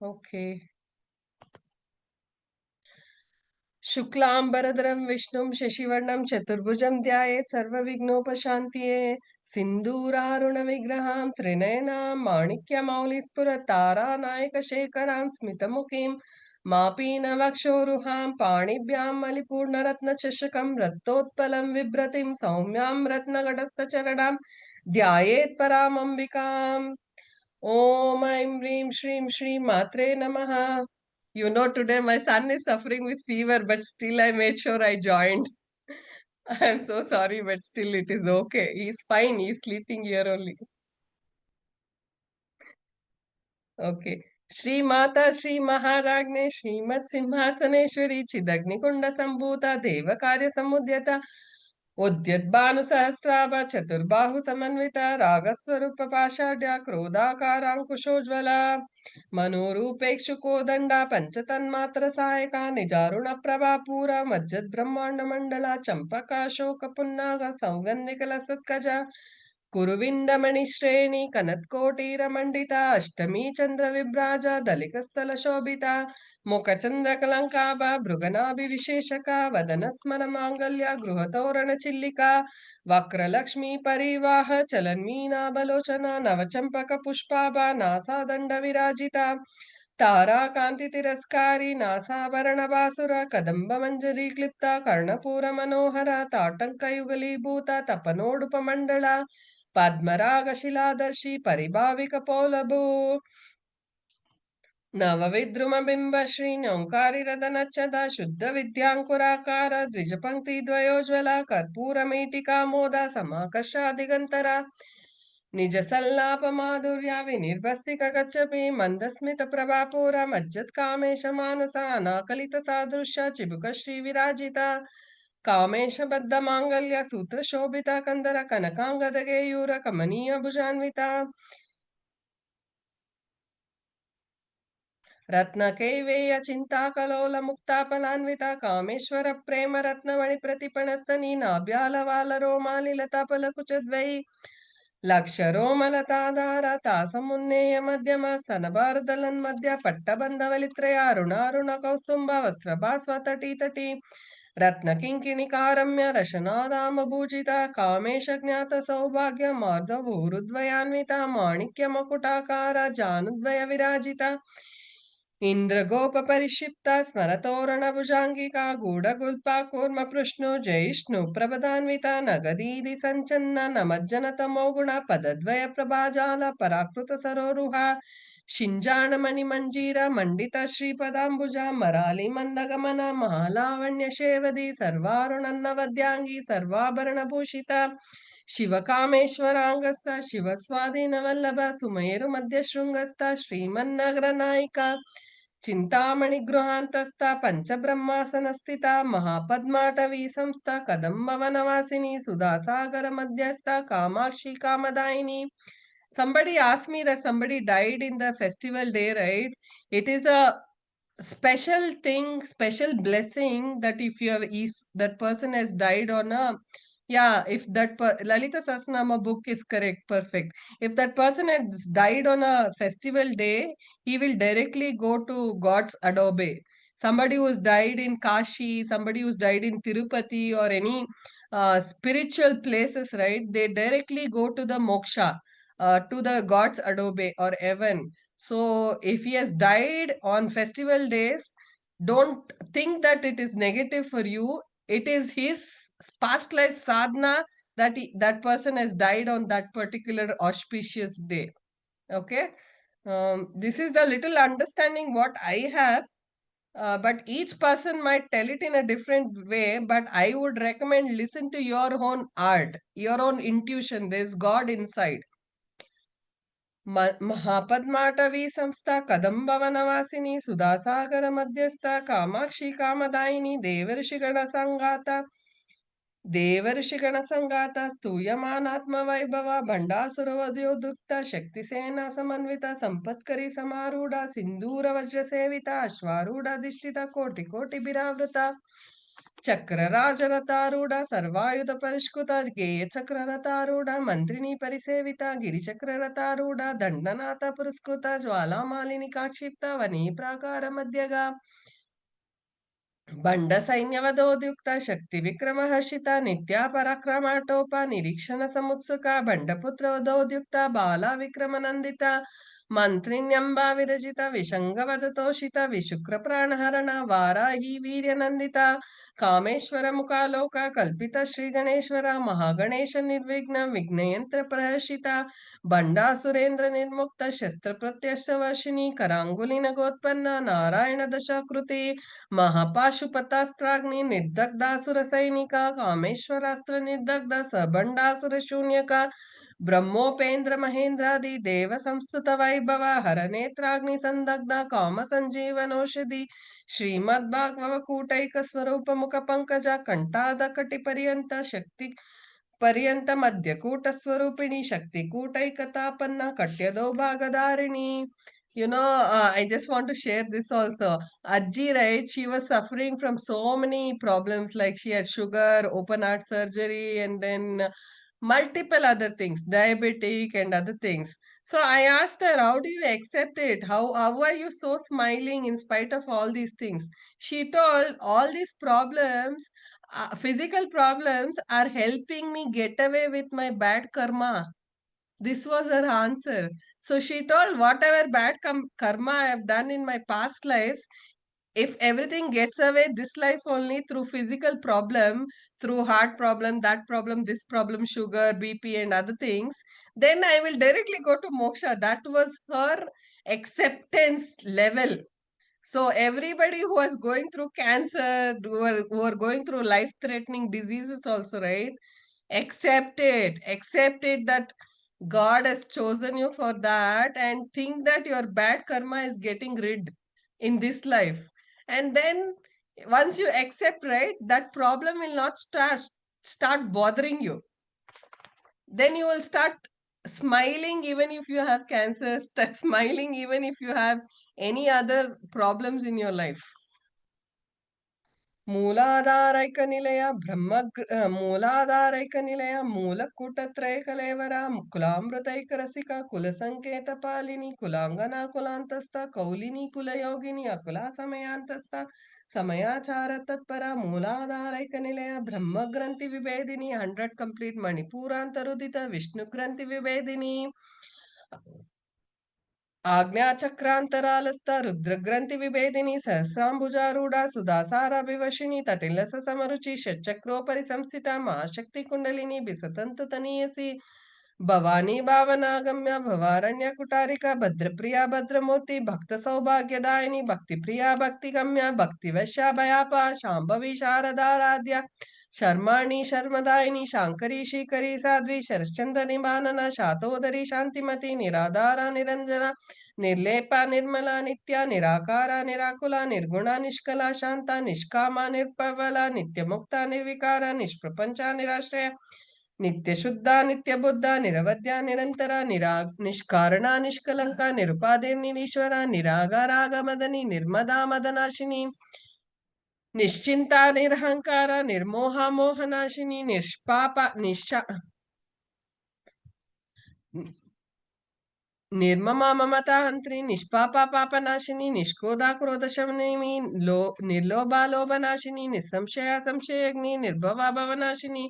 Okay. Shuklambaradram Vishnum Shashivarnam Chaturbhujam Dhyayet Sarva Vignopashantiye Sinduraruna Vigraham Trinenam Manikya Maulispura Tara Nayaka Shekaram Smitamukim Mapina Vakshoruham Panibhyam Malipurna Ratna Chashakam Rattotpalam Vibratim Saumyam Ratna Gadastha Charanam Dhyayet Paramambikam Om Aim Reem Shreem Shri Matre Namaha. You know, today my son is suffering with fever, but still I made sure I joined. I'm so sorry, but still it is okay. He's fine. He's sleeping here only. Okay. Shri Mata Shri Maharagne Shrimat Simhasaneshwari Chidagnikunda Sambhuta Deva Karya Samudyata Udyadbanu Sahasraba Chaturbahu Samanvita Ragaswarupa Pashadya Krodakarankushojvala Manurupekshukho Danda Panchatanmatra Sahayaka Nijaruna Prabha Pura Majjad Brahmanda Mandala Champaka Shoka Punnaga Saugandikala Sutkaja कुरुविंदमणि श्रेणी कनत्कोटीर मंडिता अष्टमी चंद्र विभ्राजा दलिकस्थल शोभिता मुखचंद्र कलंकाभा भृगनाभि विशेषका वदन स्मर मांगल्य गृहतोरण Chilika वक्रलक्ष्मी परिवाह चलन्मीना बलोचना नवचंपक पुष्पाभा NASA दंड विराजिता तारा कांति तिरस्कारी नासाभरण बासुर कदंब मंजरी क्लिप्ता कर्णपूर मनोहरा ताटंक युगलीभूता तपनोडुपमंडला पद्मरागशिलादर्शी परिभाविकपोलभू नवविद्रुमबिम्ब श्रीन्योङ्कारिरदनच्छदा शुद्धविद्याङ्कुराकार द्विजपङ्क्तिद्वयोज्ज्वला कर्पूरमीटिकामोदा समाकर्षादिगन्तरा निजसल्लापमाधुर्या विनिर्भस्तिकगच्छपि मन्दस्मितप्रभापूरा मज्जत्कामेशमानसा अनाकलितसादृश्य चिबुकश्रीविराजिता ಕಾಮೇಶಬದ್ಧ ಮಾಂಗಲ್ಯ ಸೂತ್ರ ಶೋಭಿತ ಕಂದರ ಕನಕಾಂಗದಗೆಯೂರ ಕಮನೀಯ ಭುಜಾನ್ವಿತ ರತ್ನ ಕೈವೇಯ ಚಿಂತಾ ಕಲೋಲ ಮುಕ್ತಾಪಲಾನ್ವಿತ ಕಾಮೇಶ್ವರ ಪ್ರೇಮ ರತ್ನಮಣಿ ಪ್ರತಿಪಣಸ್ತನಿ ನಾಭ್ಯಾಲವಾಲ ರೋಮಾಲಿಲತಾ ಫಲಕುಚದ್ವೈ ಲಕ್ಷ ರೋಮಲತಾಧಾರ ತಾಸಮುನ್ನೇಯ ಮಧ್ಯಮ ಸ್ತನಭಾರದಲನ್ ಮಧ್ಯ ಪಟ್ಟಬಂಧವಲಿತ್ರಯ ಅರುಣ ಕೌಸ್ತುಂಭ ವಸ್ತ್ರಭಾ ಸ್ವತಟಿ ತಟಿ ರತ್ನ ಕಿಂಕಿಣಿ ಕಾರಮ್ಯ ರಶನಾದಾಮ ಭೂಜಿತ ಕಾಮೇಶ ಜ್ಞಾತ ಸೌಭಾಗ್ಯ ಮಾರ್ಧವೂರುದ್ವಯಾನ್ವಿತ ಮಾಣಿಕ್ಯ ಮಕುಟಾಕಾರ ಜಾನುದ್ವಯ ವಿರಾಜಿತ ಇಂದ್ರಗೋಪ ಪರಿಕ್ಷಿಪ್ತ ಸ್ಮರತೋರಣ ಭುಜಾಂಗಿಕಾ ಗೂಢಗುಲ್ಪಾ ಕೂರ್ಮ ಪೃಷ್ಣು ಜಯಿಷ್ಣು ಪ್ರಭದಾನ್ವಿತ ನಗದೀದಿ ಸಂಚನ್ನ ನಮಜ್ಜನ ತಮೋಗುಣ ಪದದ್ವಯ ಪ್ರಭಾಜಾಲ ಪರಾಕೃತ ಸರೋರುಹ ಶಿಂಜಾಣ ಮಣಿ ಮಂಜೀರ ಮಂಡಿತ ಶ್ರೀಪದಾಂಬುಜ ಮರಾಲಿ ಮಂದಗಮನ ಮಹಾಲಾವಣ್ಯ ಶೇವದಿ ಸರ್ವಾರುಣನ್ನವದ್ಯಾಂಗಿ ಸರ್ವಾಭರಣ ಭೂಷಿತ ಶಿವಕಾಮೇಶ್ವರಾಂಗಸ್ಥ ಶಿವಸ್ವಾಧೀನ ವಲ್ಲಭ ಸುಮೇರು ಮಧ್ಯ ಶೃಂಗಸ್ಥ ಶ್ರೀಮನ್ನಗರ ನಾಯಿಕ ಚಿಂತಾಮಣಿ ಗೃಹಾಂತಸ್ಥ ಪಂಚಬ್ರಹ್ಮಾಸನ ಸ್ಥಿತ ಮಹಾಪದ್ಮಾಟವಿ ಸಂಸ್ಥ ಕದಂಬವನವಾಸಿನಿ ಸುಧಾಸಾಗರ ಮಧ್ಯಸ್ಥ Kamakshi ಕಾಮದಾಯಿನಿ. Somebody asked me that somebody died in the festival day, right? It is a special thing, special blessing that if that person has died on a if that Lalita Sahasranama book is correct, perfect. If that person has died on a festival day, he will directly go to God's adobe. Somebody who's died in Kashi, somebody who's died in Tirupati or any spiritual places, right? They directly go to the moksha, to the God's adobe or heaven. So if he has died on festival days, don't think that it is negative for you. It is his past life sadhana that that person has died on that particular auspicious day. Okay. This is the little understanding what I have. But each person might tell it in a different way, but I would recommend listen to your own art, your own intuition. There's God inside. ಮಹಾಪದ್ಮಾಟವಿ ಸಂಸ್ಥಾ ಕದಂಬವನವಾಸಿನಿ ಸುಧಾಸಾಗರ ಮಧ್ಯಸ್ಥ ಕಾಮಾಕ್ಷಿ ಕಾಮದಾಯಿನಿ ದೇವಋಷಿಗಣ ಸಂಗಾತ ಸ್ತೂಯಮಾನಾತ್ಮ ವೈಭವ ಭಂಡಾಸುರವದ್ಯೋದುಕ್ತ ಶಕ್ತಿ ಸೇನಾ ಸಮನ್ವಿತ ಸಂಪತ್ಕರಿ ಸಮಾರೂಢ ಸಿಂಧೂರ ವಜ್ರ ಸೇವಿತ ಅಶ್ವಾರೂಢ ಅಧಿಷ್ಠಿತ ಕೋಟಿ ಕೋಟಿ ಬಿರಾವೃತ ಚಕ್ರರಾಜರತಾರೂಢ ಸರ್ವಾಯುಧ ಪರಿಷ್ಕೃತ ಗೇಯ ಚಕ್ರರತಾರೂಢ ಮಂತ್ರಿಣಿ ಪರಿಸೇವಿತ ಗಿರಿಚಕ್ರರತಾರೂಢ ದಂಡನಾಥ ಪುರಸ್ಕೃತ ಜ್ವಾಲಾಮಾಲಿನಿ ಕಾಕ್ಷಿಪ್ತ ವನಿ ಪ್ರಾಕಾರ ಮಧ್ಯಗ ಬಂಡ ಸೈನ್ಯವದೋದ್ಯುಕ್ತ ಶಕ್ತಿ ವಿಕ್ರಮ ಹರ್ಷಿತ ನಿತ್ಯ ಪರಾಕ್ರಮಾಟೋಪ ನಿರೀಕ್ಷಣ ಸಮುತ್ಸುಕ ಬಂಡಪುತ್ರವದೋದ್ಯುಕ್ತ ಬಾಲ ವಿಕ್ರಮನಂದಿತ ಮಂತ್ರಿಣ್ಯಂಬಾ ವಿರಜಿತ ವಿಶಂಗವದತೋಷಿತ ವಿಶುಕ್ರ ಪ್ರಾಣಹರಣ ವಾರಾಹಿ ವೀರ್ಯನಂದಿತ ಕಾಮೇಶ್ವರ ಮುಖಾಲೋಕ ಕಲ್ಪಿತ ಶ್ರೀ ಗಣೇಶ್ವರ ಮಹಾಗಣೇಶ ನಿರ್ವಿಘ್ನ ವಿಘ್ನಯಂತ್ರ ಪ್ರಹರ್ಷಿತ ಬಂಡಾಸುರೇಂದ್ರ ನಿರ್ಮುಕ್ತ ಶಸ್ತ್ರ ಪ್ರತ್ಯಕ್ಷ ವರ್ಷಿಣಿ ಕರಾಂಗುಲಿನ ಗೋತ್ಪನ್ನ ನಾರಾಯಣ ದಶಾಕೃತಿ ಮಹಾಪಾಶುಪತಾಸ್ತ್ರಾಗ್ನಿ ನಿರ್ದಗ್ಧಾಸುರ ಸೈನಿಕ ಕಾಮೇಶ್ವರಾಸ್ತ್ರ ನಿರ್ದಗ್ಧ ಸಬಂಡಾಸುರ ಶೂನ್ಯಕ ಬ್ರಹ್ಮೋಪೇಂದ್ರ ಮಹೇಂದ್ರಾದಿ ದೇವ ಸಂಸ್ತುತ ವೈಭವ ಹರನೇತ್ರಾಗ್ನಿ ಸಂದಗ್ಧ ಕಾಮ ಸಂಜೀವನೌಷಧಿ ಶ್ರೀಮದ್ಭಾಗವ ಕೂಟೈಕ ಸ್ವರೂಪ ಮುಖ ಪಂಕಜ ಕಂಠಾದ ಕಟಿ ಪರ್ಯಂತ ಶಕ್ತಿ ಪರ್ಯಂತ ಮಧ್ಯಕೂಟ ಸ್ವರೂಪಿಣಿ ಶಕ್ತಿ ಕೂಟೈಕತಾಪನ್ನ ಕಟ್ಯದೋ ಭಾಗಧಾರಿಣಿ. I just want to share this also. Ajji, right? She was suffering from so many problems, like she had sugar, open heart surgery, and then multiple other things, diabetic and other things. So I asked her, how do you accept it? How are you so smiling in spite of all these things? She told all these problems, physical problems, are helping me get away with my bad karma. This was her answer. So she told, whatever bad karma I have done in my past lives, if everything gets away this life only through physical problem, through heart problem, that problem, this problem, sugar, BP and other things, then I will directly go to moksha. That was her acceptance level. So everybody who was going through cancer, who are going through life-threatening diseases also, right? Accept it that God has chosen you for that, and think that your bad karma is getting rid in this life. And then Once you accept, right, that problem will not start bothering you. Then you will start smiling even if you have cancer, start smiling even if you have any other problems in your life. ಮೂಲಾಧಾರೈಕ ನಿಲಯ ಮೂಲಾಧಾರೈಕ ನಿಲಯ ಮೂಲಕೂಟತ್ರಯ ಕಲೇವರ ಕುಲಾಮೃತೈಕ ರಸಿಕ ಕುಲಸಂಕೇತ ಪಾಲಿನಿ ಕುಲಾಂಗನಾ ಕುಲಾಂತಸ್ಥ ಕೌಲಿನಿ ಕುಲಯೋಗಿನಿ ಅಕುಲ ಸಮಯಾಂತಸ್ಥ ಸಮಯಾಚಾರ ತತ್ಪರ ಮೂಲಾಧಾರೈಕ ನಿಲಯ ಬ್ರಹ್ಮಗ್ರಂಥಿ ವಿಭೇದಿನಿ 100 complete ಮಣಿಪೂರಾಂತರುದಿತ Vishnu ಗ್ರಂಥಿ ವಿಭೇದಿನಿ ಆಜ್ಞಾಚಕ್ರಾಂತರಾಲಸ್ಥ ರುದ್ರಗ್ರಂಥಿ ವಿಭೇದಿನಿ ಸಹಸ್ರಾಂಬುಜಾರೂಢ ಸುಧಾಸಾರಾಭಿವಶಿನಿ ತಟಿಲಸ ಸಮರುಚಿ ಷಟ್ಚಕ್ರೋಪರಿ ಸಂಸ್ಥಿತ ಮಹಾಶಕ್ತಿ ಕುಂಡಲಿನಿ ಬಿಸತಂತು ತನೀಯಸಿ ಭವಾನಿ ಭಾವನಾಗಮ್ಯ ಭವಾರಣ್ಯ ಕುಟಾರಿಕ ಭದ್ರಪ್ರಿಯ ಭದ್ರಮೂರ್ತಿ ಭಕ್ತ ಸೌಭಾಗ್ಯದಾಯಿನಿ ಭಕ್ತಿಪ್ರಿಯ ಭಕ್ತಿಗಮ್ಯ ಭಕ್ತಿವಶ್ಯ ಭಯಾಪ ಶಾಂಭವಿ ಶಾರದಾರಾಧ್ಯ ಶರ್ಮಾಣಿ ಶರ್ಮದಾಯಿನಿ ಶಾಂಕರಿ ಶ್ರೀಕರಿ ಸಾಧ್ವಿ ಶರಶ್ಚಂದ್ರ ನಿಮಾನನ ಶಾತೋದರಿ ಶಾಂತಿಮತಿ ನಿರಾಧಾರ ನಿರಂಜನ ನಿರ್ಲೇಪ ನಿರ್ಮಲ ನಿತ್ಯ ನಿರಾಕಾರ ನಿರಾಕುಲ ನಿರ್ಗುಣ ನಿಷ್ಕಲ ಶಾಂತ ನಿಷ್ಕಾಮ ನಿರ್ಪವಲ ನಿತ್ಯ ಮುಕ್ತ ನಿರ್ವಿಕಾರ ನಿಷ್ಪ್ರಪಂಚ ನಿರಾಶ್ರಯ ನಿತ್ಯ ಶುದ್ಧ ನಿತ್ಯ ಬುದ್ಧ ನಿರವಧ್ಯ ನಿರಂತರ ನಿಷ್ಕಾರಣ ನಿಷ್ಕಲಂಕ ನಿರುಪಾದಿರ್ನಿರೀಶ್ವರ ನಿರಾಗರಾಗಮದನಿ ನಿರ್ಮದಾ ಮದನಾಶಿನಿ ನಿಶ್ಚಿಂತ ನಿರಹಂಕಾರ ನಿರ್ಮೋಹ ಮೋಹನಾಶಿನಿ ನಿಷ್ಪಾಪ ನಿರ್ಮಮ ಮಮತಾ ಹಂತ್ರಿ ನಿಷ್ಪಾಪ ಪಾಪನಾಶಿನಿ ನಿಷ್ಕ್ರೋಧ ಕ್ರೋಧ ಶಮನಿಮಿ ನಿರ್ಲೋಭ ಲೋಭನಾಶಿನಿ ನಿಸ್ಸಂಶಯ ಸಂಶಯಗ್ನಿ ನಿರ್ಭವ ಭವನಾಶಿನಿ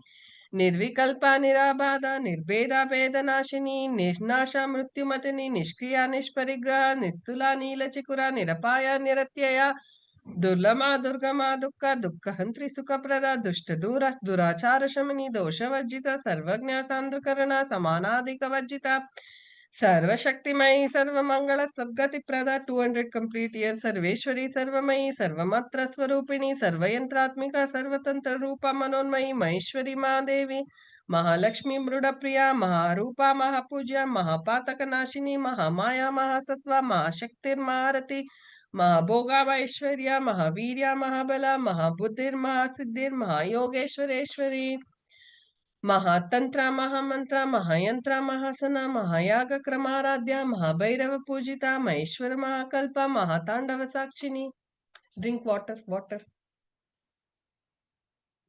ನಿರ್ವಿಕಲ್ಪ ನಿರಾಬಾಧ ನಿರ್ಭೇದ ಭೇದನಾಶಿನಿ ನಿರ್ನಾಶ ಮೃತ್ಯುಮತಿನಿ ನಿಷ್ಕ್ರಿಯ ನಿಷ್ಪರಿಗ್ರಹ ನಿಸ್ತುಲ ನೀಲಚಿಕುರ ನಿರಪಾಯ ನಿರತ್ಯಯ ದುರ್ಲಮ ದುರ್ಗಮ ದುಃಖ ದುಃಖ ಹಂತ್ರಿ ಸುಖಪ್ರದ ದುಷ್ಟ ದೂರ ದುರಾಚಾರ ಶಮನಿ ದೋಷವರ್ಜಿತ ಸರ್ವಜ್ಞ ಸಾಂದ್ರಕರಣ ಸಮಾನಾಧಿಕ ವರ್ಜಿತ ಸರ್ವಶಕ್ತಿಮಯಿ ಸರ್ವಮಂಗಳ ಸದ್ಗತಿಪ್ರದ 200 ಕಂಪ್ಲೀಟ್ ಇಯರ್ ಸರ್ವೇಶ್ವರಿ ಸರ್ವಮಯಿ ಸರ್ವಮಾತ್ರ ಸ್ವರೂಪಿಣಿ ಸರ್ವಯಂತ್ರಾತ್ಮಿಕ ಸರ್ವತಂತ್ರ ರೂಪ ಮನೋನ್ಮಯಿ ಮಹೇಶ್ವರಿ ಮಹಾದೇವಿ ಮಹಾಲಕ್ಷ್ಮಿ ಮೃಡಪ್ರಿಯ ಮಹಾರೂಪ ಮಹಾಪೂಜ್ಯ ಮಹಾಪಾತಕ ನಾಶಿನಿ ಮಹಾಮಾಯಾ ಮಹಾಸತ್ವ ಮಹಾಶಕ್ತಿರ್ಮಹಾರತಿ ಮಹಾಭೋಗ ಐಶ್ವರ್ಯ ಮಹಾವೀರ್ಯ ಮಹಾಬಲ ಮಹಾಬುದ್ಧಿರ್ ಮಹಾಸಿದ್ಧಿರ್ ಮಹಾಯೋಗೇಶ್ವರೇಶ್ವರಿ ಮಹಾತಂತ್ರ ಮಹಾಮಂತ್ರ ಮಹಾಯಂತ್ರ ಮಹಾಸನ ಮಹಾಯಾಗ ಕ್ರಮಾರಾಧ್ಯ ಮಹಾಭೈರವ ಪೂಜಿತ ಮಹೇಶ್ವರ ಮಹಾಕಲ್ಪ ಮಹಾತಾಂಡವ ಸಾಕ್ಷಿನಿ ಡ್ರಿಂಕ್ ವಾಟರ್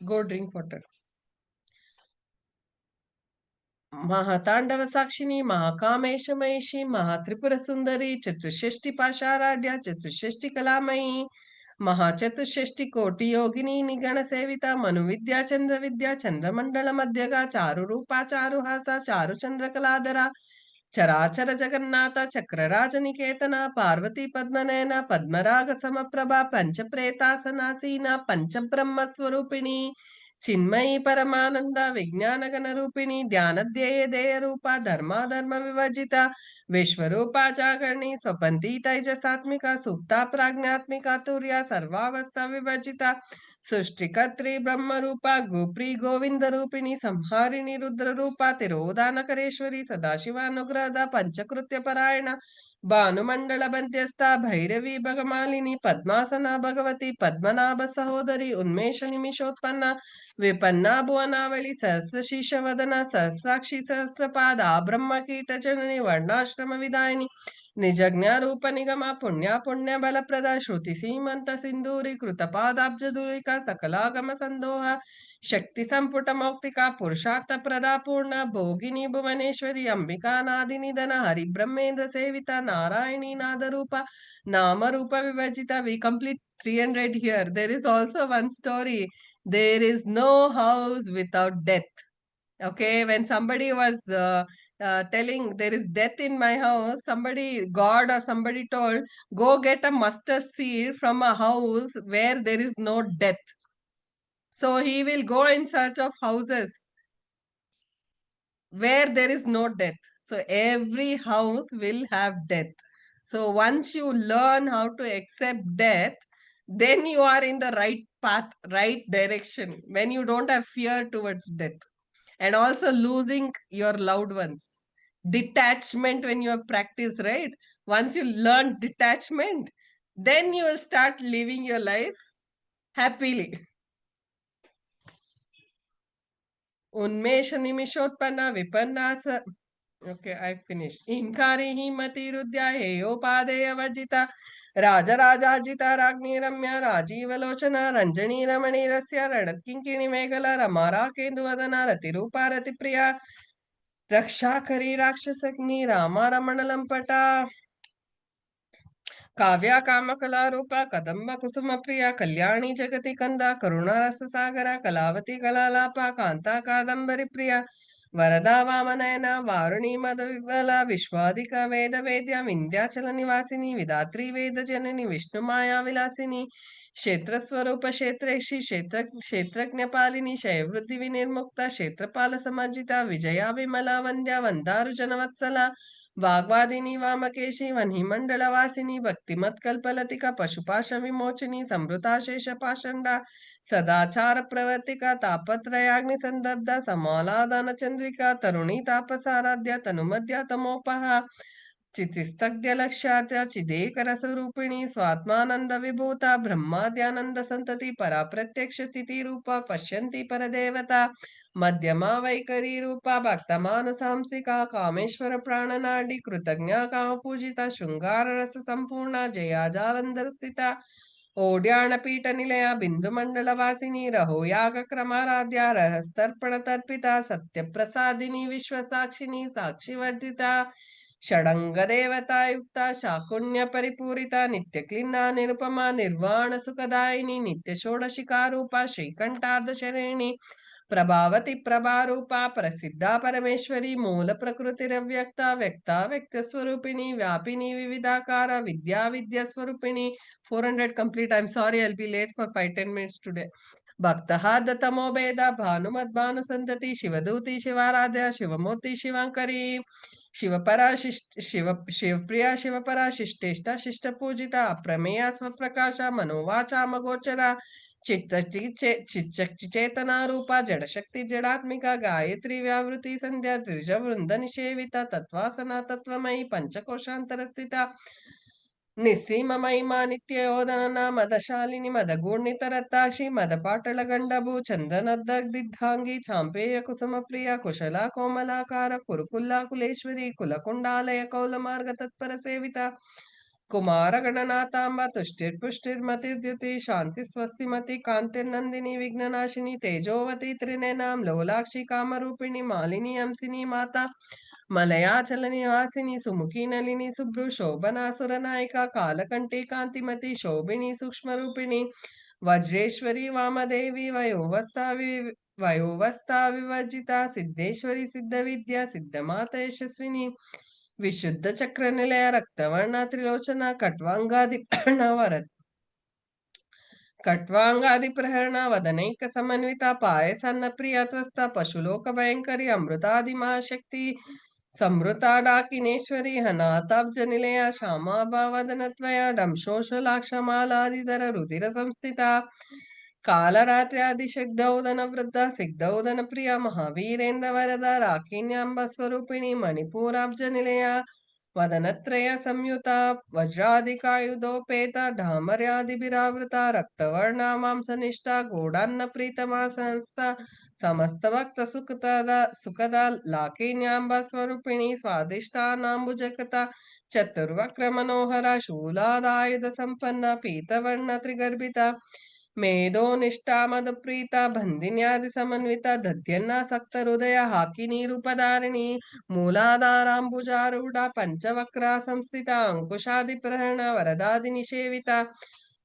ಗೋ ಡ್ರಿಂಕ್ ವಾಟರ್ ಮಹಾತಾಂಡವ ಸಾಕ್ಷಿನಿ ಮಹಾಕಾಮೇಶ ಮಹಿಷಿ ಮಹಾತ್ರಿಪುರ ಸುಂದರಿ ಚತುಷ್ಷಷ್ಟಿ ಪಾಶಾರಾಢ್ಯ ಚತುಷ್ಷಷ್ಟಿ ಕಲಾಮಯಿ ಮಹಾಚತುಷ್ಷಷ್ಟಿ ಕೋಟಿ ಯೋಗಿನಿ ನಿಗಣ ಸೇವಿತ ಮನುವಿದ್ಯಾ ಚಂದ್ರ ವಿದ್ಯಾ ಚಂದ್ರಮಂಡಲ ಮಧ್ಯಗ ಚಾರು ರೂಪ ಚಾರುಹಾಸ ಚಾರು ಚಂದ್ರಕಲಾಧರ ಚರಾಚರ ಜಗನ್ನಾಥ ಚಕ್ರರಾಜನಿಕೇತನ ಪಾರ್ವತಿ ಪದ್ಮನಯನ ಪದ್ಮರಾಗ ಸಮಪ್ರಭಾ ಪಂಚಪ್ರೇತಾಸನಾಸೀನ ಪಂಚಬ್ರಹ್ಮ ಸ್ವರೂಪಿಣಿ ಚಿನ್ಮಯಿ ಪರಮಾನಂದ ವಿಜ್ಞಾನಗಣ ರೂಪಿಣಿ ಧ್ಯಾನಧ್ಯೇಯ ದೇಯ ರೂಪ ಧರ್ಮ ವಿವರ್ಜಿತ ವಿಶ್ವರೂಪ ಜಾಗರಣಿ ಸ್ವಪಂತಿ ತೈಜಸಾತ್ಮಿಕ ಸೂಕ್ತ ಪ್ರಾಜ್ಞಾತ್ಮಿಕ ತುರ್ಯ ಸರ್ವಾವಸ್ಥಾ ವಿಭಜಿತ ಸೃಷ್ಟಿಕರ್ತ್ರಿ ಬ್ರಹ್ಮರೂಪ ಗೋಪ್ರಿ ಗೋವಿಂದ ರೂಪಿಣಿ ಸಂಹಾರಿಣಿ ರುದ್ರ ರೂಪ ತಿರೋಧಾನಕರೇಶ್ವರಿ ಸದಾಶಿವಾನುಗ್ರಹದ ಪಂಚಕೃತ್ಯ ಪರಾಯಣ ಭಾನುಮಂಡಲ ಬಂದ್ಯಸ್ಥ ಭೈರವಿ ಭಗಮಾಲಿನಿ ಪದ್ಮಾಸನ ಭಗವತಿ ಪದ್ಮನಾಭ ಸಹೋದರಿ ಉನ್ಮೇಷ ನಿಮಿಷೋತ್ಪನ್ನ ವಿಪನ್ನ ಭುವನಾವಳಿ ಸಹಸ್ರ ಶೀರ್ಷವದನ ಸಹಸ್ರಾಕ್ಷಿ ಸಹಸ್ರಪಾದ ಬ್ರಹ್ಮ ಕೀಟ ಜನನಿ ವರ್ಣಾಶ್ರಮ ವಿದಾಯಿನಿ ನಿಜಜ್ಞ ರೂಪ ನಿಗಮ ಪುಣ್ಯ ಬಲಪ್ರದ ಶ್ರುತಿ ಸೀಮಂತ ಸಿಂಧೂರಿ ಕೃತ ಪಾದಾಬ್ಜದೂರಿಕ ಸಕಲಾಗಮ ಸಂದೋಹ ಶಕ್ತಿ ಸಂಪುಟ ಮೌಕ್ತಿಕ ಪುರುಷಾರ್ಥ ಪ್ರದ ಪೂರ್ಣ ಭೋಗಿನಿ ಭುವನೇಶ್ವರಿ ಅಂಬಿಕಾ ನಾದಿ ನಿಧನ ಹರಿಬ್ರಹ್ಮೇಂದ್ರ ಸೇವಿತ ನಾರಾಯಣಿ ನಾದರೂಪ ನಾಮರೂಪ ವಿಭಜಿತ we complete 300 here. There is also one story. There is no house without death. Okay, when somebody was telling there is death in my house, somebody, God or somebody told, go get a mustard seed from a house where there is no death. So he will go in search of houses where there is no death. So every house will have death. So once you learn how to accept death, then you are in the right path, right direction, when you don't have fear towards death. And also losing your loved ones. Detachment when you have practiced, right? Once you learn detachment, then you will start living your life happily. Unmesha nimishotpanna vipannasa. Okay, I finished. Imkarihi matiruddhya heyopadeya vajita राजराजार्जिता राज्ञी रम्या राजीवलोचना रंजनी रमणीरस्य रणत्किङ्किणी मेखला रमारा केन्दुवदना रतिरूपा रतिप्रिया रक्षाकरी राक्षसग्नि रामा रमणलंपटा काव्या कामकला रूपा कदम्ब कुसुम प्रिया कल्याणी जगति कंदा करुणा रस सागरा कलावती कलालापा कांता कादंबरी प्रिया वरदा वामनयना वारुणी मद विवला विश्वादिका वेद वेद्या विंध्याचल निवासिनी विधात्री वेद जननी विष्णु माया विलासिनी क्षेत्र स्वरूप क्षेत्रेक्षी क्षेत्रज्ञपालिनी क्षयवृद्धि विनिर्मुक्ता क्षेत्रपाल समर्जिता विजया विमला वंद्या वंदारु जनवत्सला वाग्वादिनी वामकेशी वह्निमण्डलवासिनी भक्तिमत्कल्पलतिका पशुपाश विमोचिनी समृता शेषपाषण्डा सदाचार प्रवर्तिका तापत्रयाग्निसन्दग्धा समालादन चंद्रिका तरुणी तापसाराध्या तनुमध्या तमोपहा चितिस्तग्ध्य लक्ष्यार्थ चिदेकरसरूपिणी स्वात्मानंद विभूता ब्रह्माद्यानंद संतति परा प्रत्यक्ष चिति रूपा पश्यन्ति परदेवता मध्यमा वैकरी रूपा भक्तमानसांसिका कामेश्वर प्राणनाडी कृतज्ञा काम पूजिता शृंगार रस संपूर्णा जया जालंधर स्थिता ओड्याणपीठ निलया बिंदुमंडलवासिनी रहो याग क्रमाराध्या रहस्तर्पण तर्पिता सत्य प्रसादिनी विश्वसाक्षिणी साक्षिवर्धिता षडंग देवता युक्ता शाकुण्य परिपूरिता नित्य क्लीना निरुपमा निर्वाण सुखदायिनी नित्य षोडशिका रूपा श्रीकंठाद शरेणी प्रभावती प्रभारूपा प्रसिद्धा परमेश्वरी मूल प्रकृतिरव्यक्ता व्यक्ता व्यक्त स्वरूपिणी व्यापिनी विविधाकार विद्या विद्या स्वरूपिणी 400 complete. I'm sorry, I'll be late for 5-10 minutes today. भक्तः दतमो भेद भानुमद्भानुसन्तति शिवदूती शिवाराध्या शिवमूर्ति शिवांकरी शिवपरा शिवप्रिया शिवपरा शिष्टेष्टा शिष्टपूजिता अप्रमेया स्वप्रकाशा मनोवाचा मगोचरा चिच्चेतना रूपा जड़शक्ति जड़ात्मिका गायत्री व्यावृति संध्या त्रिजवृंद निषेविता तत्वासना तत्वमयी पंचकोशांतर स्थिता निस्सीममयिमा नित्योदना मदशालिनी मदगूर्णितरताक्षी मदपाटलगण्डभू चन्दनदग्धिद्धाङ्गी चाम्पेय कुसुमप्रिया कुशला कोमलाकार कुरुकुल्ला कुलेश्वरी कुलकुण्डालय कौलमार्ग तत्पर सेविता कुमारगणनाथाम्बा तुष्टिर्पुष्टिर्मतिर्द्युति शांति स्वस्तिमति कांतिर्नंदिनी विघ्ननाशिनी तेजोवती त्रिनयनां लोलाक्षी कामरूपिणी मालिनी अंसिनी माता मलयाचल निवासिनी सुमुखी नलिनी सुभ्रु शोभना सुरनायिका कालकंठी कांतिमती शोभिनी सूक्ष्म रूपिणी वज्रेश्वरी वामदेवी वयोवस्था विवर्जिता सिद्धेश्वरी सिद्ध विद्या सिद्धमाता यशस्विनी विशुद्ध चक्र निलय रक्तवर्ण त्रिलोचना कट्वांगादि प्रहरणा वदनैक समन्विता पायसन्न प्रिया त्वस्ता पशुलोक भयंकरी अमृतादि महाशक्ति समृता डाकिनेश्वरी हनाताब्ज निलया श्यामा वदनत्वया डंशोषलाक्षमालादिधर रुधिर संस्थिता कालरात्र्यादिशक्दौदन वृद्धा सिग्धौदन प्रिया महावीरेन्द्र वरदा राकिन्यांब स्वरूपिणी मणिपुराब्ज निलया वदनत्रय संयुता वज्रादिकायुधोपेता धामर्यादिभिरावृता रक्तवर्णा मांसनिष्ठा गूढान्न प्रीतमा संस्था समस्त भक्त सुखदा लाकिन्यांब स्वरूपिणी स्वादिष्टानाम्बुजकता चतुर्वक्र मनोहरा शूलादायुध संपन्ना पीतवर्ण त्रिगर्भिता मेधो निष्ठा मद प्रीता बंदिन्यादि समन्विता दध्यन्ना सक्त हृदय हाकिनी रूपधारिणी मूलाधारांबुजारूढ़ा पंचवक्रा संस्थिता अंकुशादि प्रहरण वरदादि निषेविता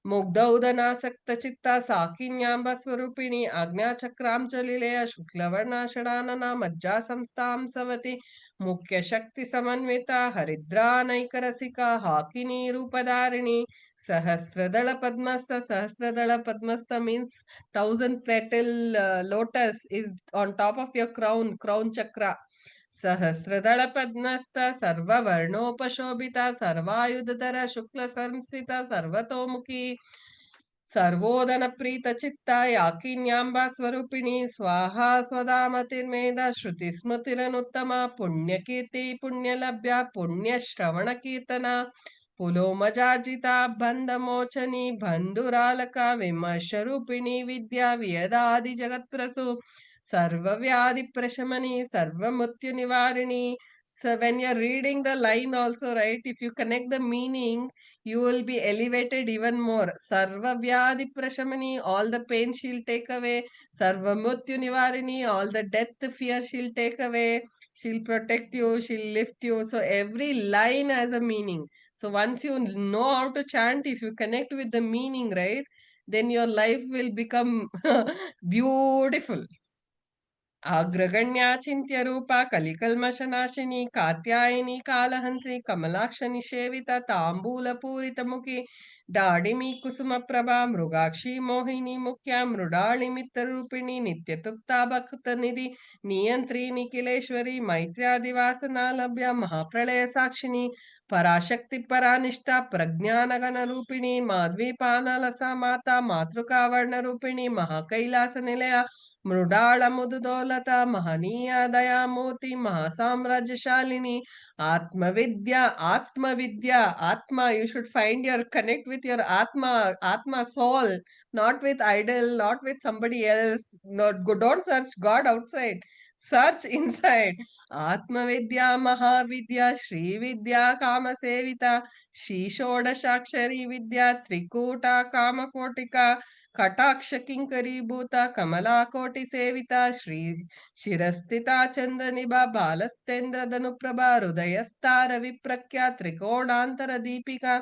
मुग्धौदनासक्त चित्ता साकिन्यांब स्वरूपिणी आज्ञा चक्राम चलिलेय शुक्लवर्णा षडानना मज्जा संस्थां सवति मुख्य शक्ति समन्विता हरिद्रा नैकरसिका हाकिनी रूपधारिणी सहस्रदल पद्मस्थ means 1000 petal lotus is on top of your crown chakra. सहस्रदल पद्मस्थ सर्ववर्णोपशोभिता सर्वायुधधर शुक्ल संस्थिता सर्वतोमुखी सर्वोदन प्रीत चित्ता याकिन्यांबा स्वरूपिणी स्वाहा स्वदा मतिर्मेधा श्रुति स्मृतिरनुत्तमा पुण्यकीर्ति पुण्यलभ्या पुण्यश्रवण कीर्तना पुलोमजार्जिता बन्धमोचनी बन्धुरालका विमर्शरूपिणी विद्या वियदादि जगत्प्रसु सर्वव्याधि प्रशमनी सर्वमृत्यु निवारिणी. So when you're reading the line also, right, if you connect the meaning, you will be elevated even more. Sarva vyadhi prashamani, all the pain she'll take away. Sarva mrityu nivarini, all the death fear she'll take away. She'll protect you, she'll lift you. So every line has a meaning. So once you know how to chant, if you connect with the meaning, right, then your life will become beautiful. अग्रगण्या चिन्त्य रूपा कलिकल्मषनाशिनी कात्यायनी कालहंत्री कमलाक्ष निषेविता तांबूल पूरित मुखी डाडिमी कुसुम प्रभा मृगाक्षी मोहिनी मुख्या मृडाली मित्र रूपिणी नित्य तुप्ता भक्त निधि नियंत्री निखिलेश्वरी मैत्र्यादिवासना लभ्या महाप्रलय साक्षिणी पराशक्ति परानिष्ठा प्रज्ञान गण रूपिणी माध्वीपानलसा माता मातृका वर्ण रूपिणी महाकैलास निलया मृडाल मुदुदौलता महनीय दयामूर्ति महासाम्राज्यशालिनी आत्मविद्या आत्मविद्या आत्मा. You should find your connect with your atma soul, not with idol, not with somebody else. Not go, don't search God outside, search inside. Atmavidya Mahavidya Shri Vidya Kama Sevita Shri Shodashakshari Vidya Trikuta Kama Kotika कटाक्ष किंकरी भूता कमला कोटि सेविता श्री शिरस्थिता चंद्र निभा बालस्तेन्द्र धनुप्रभा हृदयस्तार विप्रख्या त्रिकोणांतर Deepika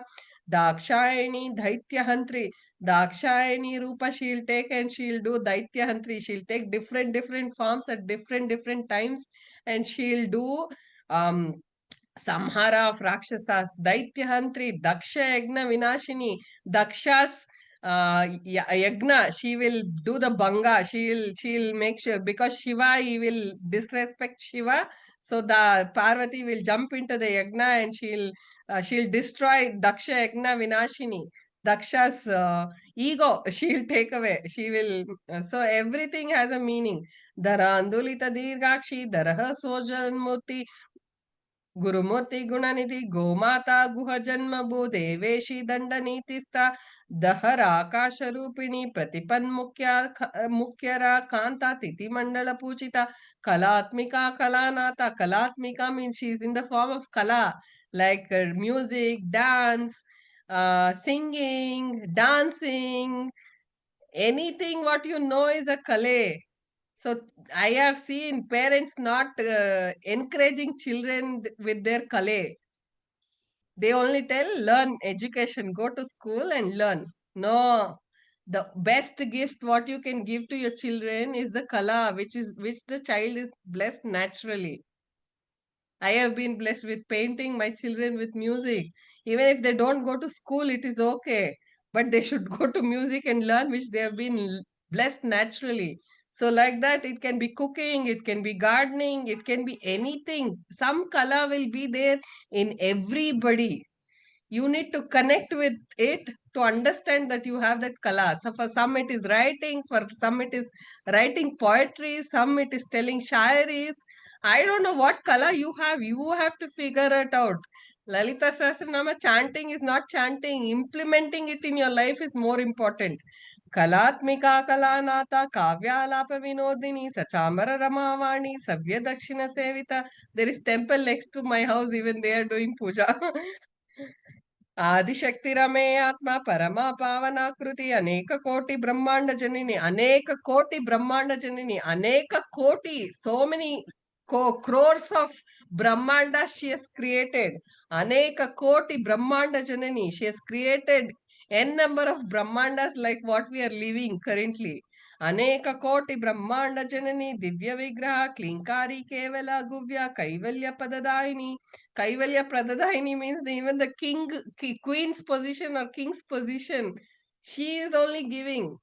Dakshayani दैत्यहंत्री. Dakshayani Rupa, she'll take and she'll do Daityahantri. She'll take different forms at different times, and she'll do Samhara of Rakshasas. Daityahantri, Daksha Yagna Vinashini. Daksha's Yagna, she will do the Banga. She'll make sure, because Shiva, he will disrespect Shiva. So the Parvati will jump into the Yagna and she'll destroy Daksha Yagna Vinashini. Daksha's ego, she'll take away. She will, so everything has a meaning. Darandulita Dirgakshi, Daraha Sojanmurti, Gurumurthy गुणनिधि गोमाता गुह जन्म भू देवेशी दंड नीतिस्ता दहर आकाश रूपिणी प्रतिपन मुख्यरा कांता तिथि मंडल पूजिता कलात्मिका कलानाता. कलात्मिका means she is in the form of kala, like music, dance, singing, dancing, anything what you know is a kale. So I have seen parents not encouraging children with their kale. They only tell, learn education, go to school and learn. No, the best gift what you can give to your children is the kala, which the child is blessed naturally. I have been blessed with painting my children with music. Even if they don't go to school, it is okay. But they should go to music and learn, which they have been blessed naturally. So like that, it can be cooking, it can be gardening, it can be anything. Some kala will be there in everybody. You need to connect with it to understand that you have that kala. So for some it is writing, for some it is writing poetry, some it is telling shairis. I don't know what kala you have. You have to figure it out. Lalita Sahasranama chanting is not chanting. Implementing it in your life is more important. Kalatmika Kalanata Kavyalapa Vinodini Sachamara Ramavani Savya Dakshina Sevita. There is temple next to my house, even they are doing puja. Adishakti रमे आत्मा परमा पावनाकृति अनेक कोटि ब्रह्मांड जननी अनेक कोटि ब्रह्मांड जननी अनेक कोटि so many crores of brahmanda she has created. Aneka koti brahmanda janani, she has created n number of brahmandas like what we are living currently. Aneka koti brahmanda janani divya vigraha klinkari kevala guvya kaivalya padadaini. Kaivalya Pradadahini means even the queen's position or king's position, she is only giving.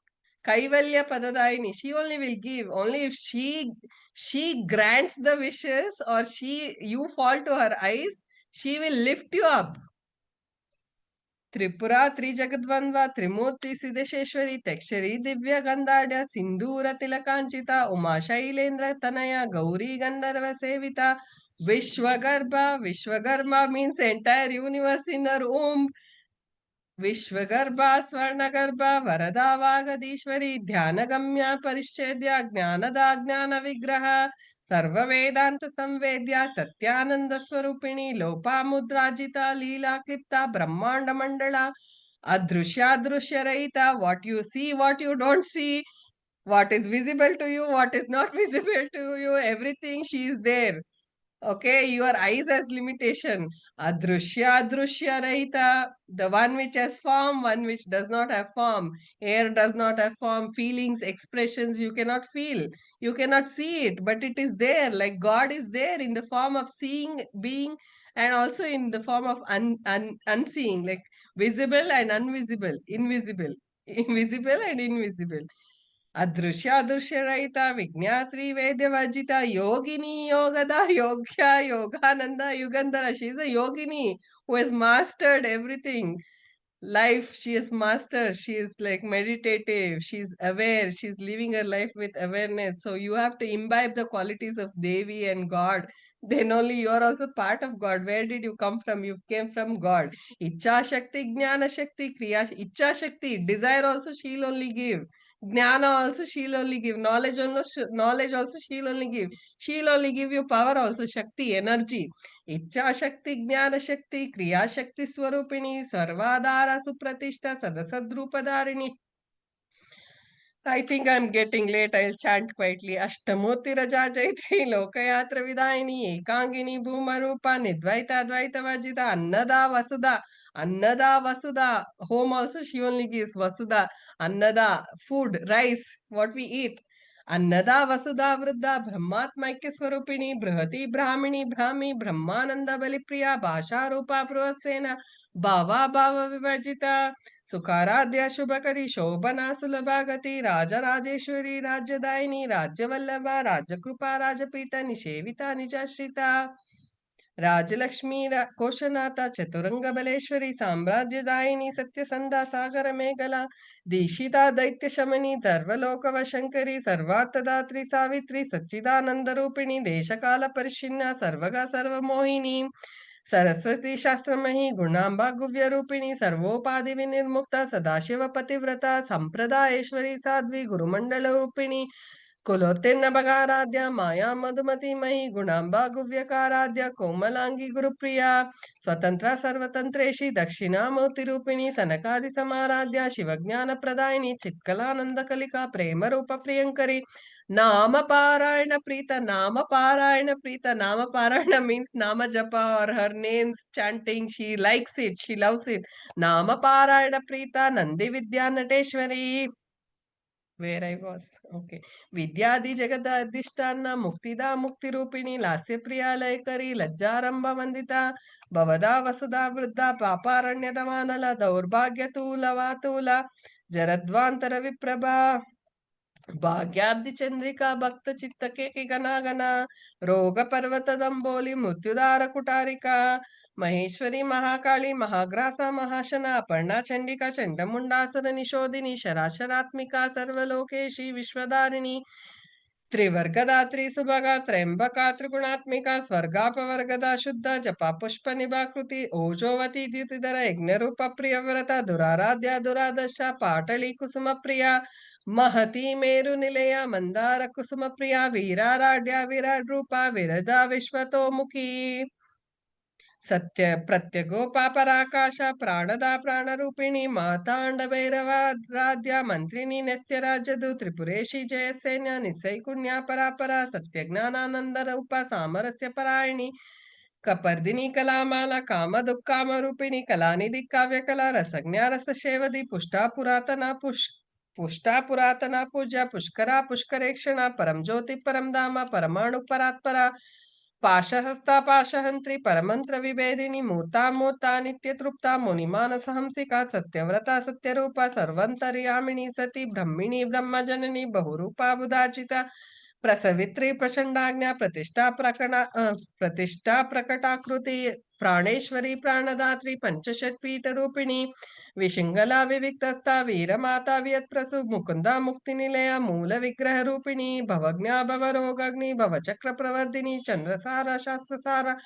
Kaivalya Padadaini, she only will give. Only if she grants the wishes or you fall to her eyes, she will lift you up. Tripura Trijagadvandva Trimurti Siddheshwari Tekshari Divya Gandhadya Sindhura Tilakanchita Uma Shailendra Tanaya Gauri Gandharva Sevita Vishwagarba. Vishwagarba means entire universe in her womb. Vishwagarba, Swarnagarba, Varada Vagadishwari, Dhyanagambya Parishchedya, Jnanada Jnana Vigraha, Sarva Vedanta Samvedya, Satyananda Swarupini, Lopa Mudrajita, Leela Klipta, Brahmanda Mandala, Adrushya Drushya Rahita, what you see, what you don't see, what is visible to you, what is not visible to you, everything she is there. Okay, your eyes has limitation. Adrushya, Adrushya Rahita, the one which has form, one which does not have form. Air does not have form, feelings, expressions you cannot feel. You cannot see it, but it is there. Like God is there in the form of seeing, being, and also in the form of unseeing, like visible and invisible, invisible and invisible. Adrushya Adrushya Rahita Vignatri Vedya Vajita Yogini Yogada Yogya Yogananda Yugandhara. She is a yogini who has mastered everything. Life she has mastered. She is like meditative. She's aware. She's living her life with awareness. So you have to imbibe the qualities of Devi and God. Then only you are also part of God. Where did you come from? You came from God. Icha Shakti, Jnana Shakti, Kriya. Icha Shakti, desire also she'll only give. Jnana also she'll only give. Knowledge also she'll only give. She'll only give you power also, Shakti, energy. इच्छा शक्ति ज्ञान शक्ति क्रिया शक्ति स्वरूपिणी सर्वाधारा सुप्रतिष्ठा सदसद्रूपधारिणी. I think I'm getting late. I'll chant quietly. Ashtamurti Raja Jaitri Lokayatra Vidayini Ekangini Bhumarupa Nidvaita Advaita Vajita Annada Vasudha. Annada Vasudha. Home also she only gives Vasudha. Annada, food, rice, what we eat. Annada Vasudha Vriddha Brahmatmaikya Swarupini Brihati Brahmini Brahmi Brahmananda Balipriya Bhasha Rupa Pruvasena Bhava Bhava Vivajita सुखाराध्या शुभकरी शोभना सुलभागति राजा राजेश्वरी राज्यदायिनी राज्यवल्लभा राजकृपा राजपीठ निषेविता निजाश्रिता राजलक्ष्मी कोशनाथा चतुरंग बलेश्वरी साम्राज्यदायिनी सत्यसंधा सागर मेघला दीक्षिता दैत्य शमनी धर्वलोकव शंकरी सर्वार्थदात्री सावित्री सच्चिदानंद रूपिणी देशकाल परिच्छिन्ना सर्वगा सर्वमोहिनी सरस्वती शास्त्रमयी गुणांबा गुव्य रूपिणी सर्वोपाधि विनिर्मुक्ता सदाशिव पतिव्रता संप्रदायेश्वरी साध्वी गुरुमंडल रूपिणी कुलोत्तीर्ण भगाराध्या माया मधुमती मयी गुणांबा गुव्यकाराध्या कोमलांगी गुरुप्रिया स्वतंत्र सर्वतंत्रेशी दक्षिणामूर्ति रूपिणी सनकादि समाराध्या शिवज्ञान प्रदायिनी चित्कलानंद कलिका प्रेम रूप प्रियंकरी नाम पारायण प्रीता नाम पारायण means nama japa or her names chanting. She likes it, she loves it. Nama parayana prita nandi vidya nateshwari. Where I was, okay. Vidyadi jagada adhishtana muktida mukti rupini lasya priya laikari lajjaramba vandita bhavada vasudha vriddha paparanyada manala daurbhagya tula vatula jaradvantara viprabha भाग्याब्धि Chandrika भक्त चित्त के गना गना रोग पर्वत दंबोली मृत्युदार कुटारिका महेश्वरी महाकाली महाग्रासा महाशना अपर्णा चंडिका चंडमुंडासुर निशोधिनी शराशरात्मिका सर्वलोकेशी विश्वधारिणी त्रिवर्गदात्री सुभगा त्रयंबका त्रिगुणात्मिका स्वर्गापवर्गदा शुद्ध जपा पुष्प निभाकृति ओजोवती द्युतिधर यज्ञरूप प्रियव्रता दुराराध्या दुरादशा पाटली कुसुम प्रिया महती मेरु निलया मंदार कुसुम प्रिया वीराराड्या विराट रूपा विरजा विश्वतोमुखी सत्य प्रत्यगोपा पराकाश प्राणदा प्राणरूपिणी मातांड भैरवाद्या मंत्रिणी नस्त्य राज्यदु त्रिपुरेशी जयसैन्य निसैकुण्या परापरा सत्य ज्ञानानंद रूपा सामरस्य परायणी कपर्दिनी कलामाला काम दुःखाम रूपिणी कलानिधि काव्य कला रसज्ञा रस शेवदी पुष्टा पुरातना पूजा पुष्करा पुष्करेक्षणा परम ज्योति परम धाम परमाणु परात्परा पाशहस्ता पाशहंत्री परमंत्र विभेदिनी मूर्ता मूर्ता नित्य तृप्ता मुनिमानस हंसिका सत्यव्रता सत्यरूपा सर्वंतर्यामिनी सती ब्रह्मिणी ब्रह्मजननी बहुरूपा बुधाचिता प्रसवित्री प्रचंडाज्ञा प्रतिष्ठा प्रकटाकृति प्राणेश्वरी प्राणदात्री पंचषट्पीठ रूपिणी विशिंगला विविक्तस्था वीरमाता वियत्प्रसु मुकुंदा मुक्ति निलया मूल विग्रह रूपिणी भवज्ञा भवरोगग्नि भवचक्र प्रवर्धिनी चंद्रसारा शास्त्रसार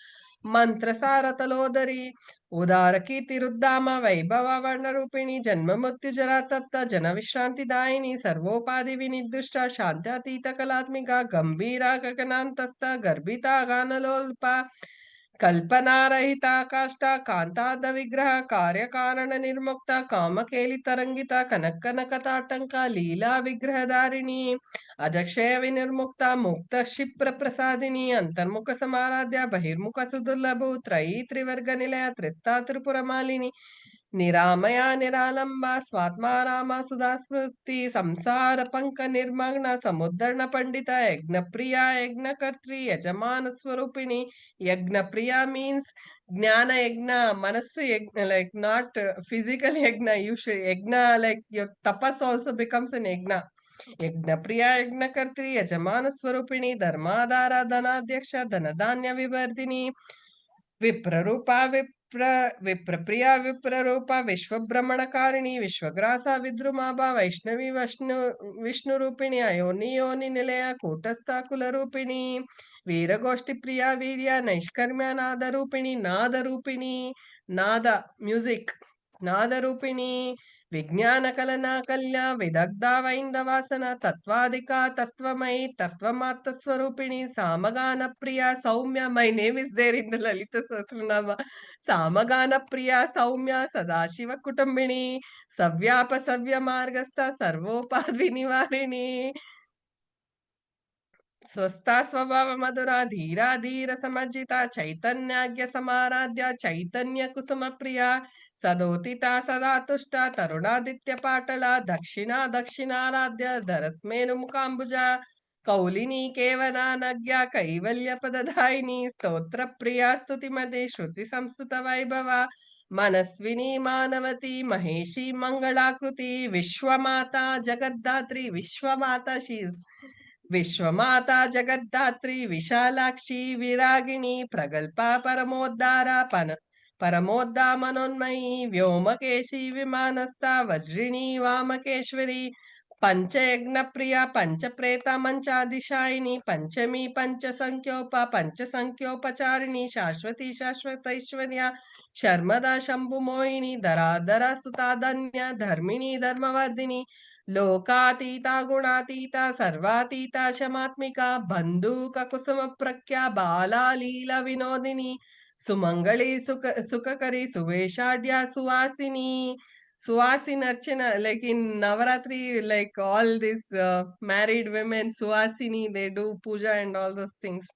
मंत्रसार तलोदरी उदार कीर्तिरुद्दाम वैभव वर्ण रूपिणी जन्म मृत्यु जरा तप्त जन विश्रांतिदायिनी सर्वोपाधि विनिर्दुष्टा शांत्यातीत कलात्मिका गंभीरा गगनांतस्थ गर्भिता गानलोल्पा कल्पना रहिता काष्ठा कांताद विग्रह कार्य कारण निर्मुक्ता कामकेली तरंगिता कनक कनकताटंका लीला विग्रहधारिणी अजक्षय विनिर्मुक्ता मुक्त क्षिप्र प्रसादिनी अंतर्मुख समाराध्या बहिर्मुख सुदुर्लभु त्रयी त्रिवर्ग निलया त्रिस्ता त्रिपुर मालिनी निरामया निरालंबा स्वात्मा रामा सुधा स्मृति संसार पंक निर्मग्न समुद्धरण पंडिता यज्ञ प्रिया यज्ञ कर्त्री यजमान स्वरूपिणी यज्ञ प्रिया means ಜ್ಞಾನ ಯಜ್ಞ ಮನಸ್ಸು ಯಜ್ಞ like not physical ಯಜ್ಞ you should ಯಜ್ಞ like your tapas also becomes an yajna ಯಜ್ಞ ಪ್ರಿಯ ಯಜ್ಞ ಕರ್ತ್ರಿ ಯಜಮಾನ ಸ್ವರೂಪಿಣಿ ಧರ್ಮಾಧಾರ ಧನಾಧ್ಯಕ್ಷ ಧನಧಾನ್ಯ ವಿವರ್ಧಿನಿ ವಿಪ್ರರೂಪ ವಿಪ್ರಪ್ರಿಯ ವಿಪ್ರರೂಪ ವಿಶ್ವಭ್ರಮಣಕಾರಿಣಿ ವಿಶ್ವಗ್ರಾಸ ವಿದ್ರುಮಾಭ ವೈಷ್ಣವಿ ವಿಷ್ಣು ರೂಪಿಣಿ ಅಯೋನಿ ಯೋನಿ ನಿಲಯ ಕೂಟಸ್ಥ ಕುಲರೂಪಿಣಿ ವೀರಗೋಷ್ಠಿ ಪ್ರಿಯ ವೀರ್ಯ ನೈಷ್ಕರ್ಮ್ಯ ನಾದರೂಪಿಣಿ ನಾದ ಮ್ಯೂಸಿಕ್ ನಾದರೂಪಿಣಿ ವಿಜ್ಞಾನ ಕಲನಾ ಕಲ್ಯ ವಿದಗ್ಧ ವೈಂದವಾಸನ ತತ್ವಾಧಿಕ ತತ್ವಮಯಿ ತತ್ವಮಾತ್ರ ಸ್ವರೂಪಿಣಿ ಸಾಮಗಾನ ಪ್ರಿಯ ಸೌಮ್ಯ my name is there in the Lalita Sahasranama ಸಾಮಗಾನ ಪ್ರಿಯ ಸೌಮ್ಯ ಸದಾಶಿವ ಕುಟುಂಬಿಣಿ ಸವ್ಯಾಪ ಸವ್ಯ ಮಾರ್ಗಸ್ಥ ಸರ್ವೋಪಾದ್ವಿ ನಿವಾರಿಣಿ ಸ್ವಸ್ಥಾ ಸ್ವಭಾವ ಮಧುರ ಧೀರಾ ಧೀರ ಸಮರ್ಜಿತ ಚೈತನ್ಯಾಗ್ಯ ಸಮಾರಾಧ್ಯ ಚೈತನ್ಯ ಕುಸುಮ ಪ್ರಿಯ ಸದೋತಿತ ಸದಾ ತುಷ್ಟ ತರುಣಾದಿತ್ಯ ಪಾಟಲ ದಕ್ಷಿಣಾರಾಧ್ಯ ಧರಸ್ಮೇನು ಮುಖಾಂಬುಜ ಕೌಲಿನಿ ಕೇವನಾನಜ್ಞ ಕೈವಲ್ಯ ಪದಧಾಯಿನಿ ಸ್ತೋತ್ರ ಪ್ರಿಯ ಸ್ತುತಿಮತಿ ಶ್ರುತಿ ಸಂಸ್ತುತ ವೈಭವ ಮನಸ್ವಿನಿ ಮಾನವತಿ ಮಹೇಶಿ ಮಂಗಳಾಕೃತಿ ವಿಶ್ವಮಾತಾ ಜಗದ್ದಾತ್ರಿ ವಿಶ್ವಮಾತಾ ಶೀಸ್ ವಿಶ್ವಮಾತಾ ಜಗದ್ದಾತ್ರಿ ವಿಶಾಲಾಕ್ಷಿ ವಿರಾಗಿಣಿ ಪ್ರಗಲ್ಭ ಪರಮೋದ್ದ ಮನೋನ್ಮಯಿ ವ್ಯೋಮಕೇಶಿ ವಿಮಾನಸ್ಥ ವಜ್ರಿಣಿ ವಾಮಕೇಶ್ವರಿ पंचयज्ञ प्रिया पंचप्रेता मंचादिशायिनी पंचमी पंचसंख्योपचारिणी शाश्वती शाश्वतैश्वर्या शर्मदा शंभुमोहिनी धराधरा सुता धन्या धर्मिणी धर्मवर्धिनी लोकातीता गुणातीता सर्वातीता शमात्मिका बंधुक कुसुम प्रख्या बाला लीला विनोदिनी सुमंगली सुखकरी सुवेशाढ्या सुवासिनी Suvasin Archana, like in Navaratri, like all these married women, Suvasini, they do puja and all those things.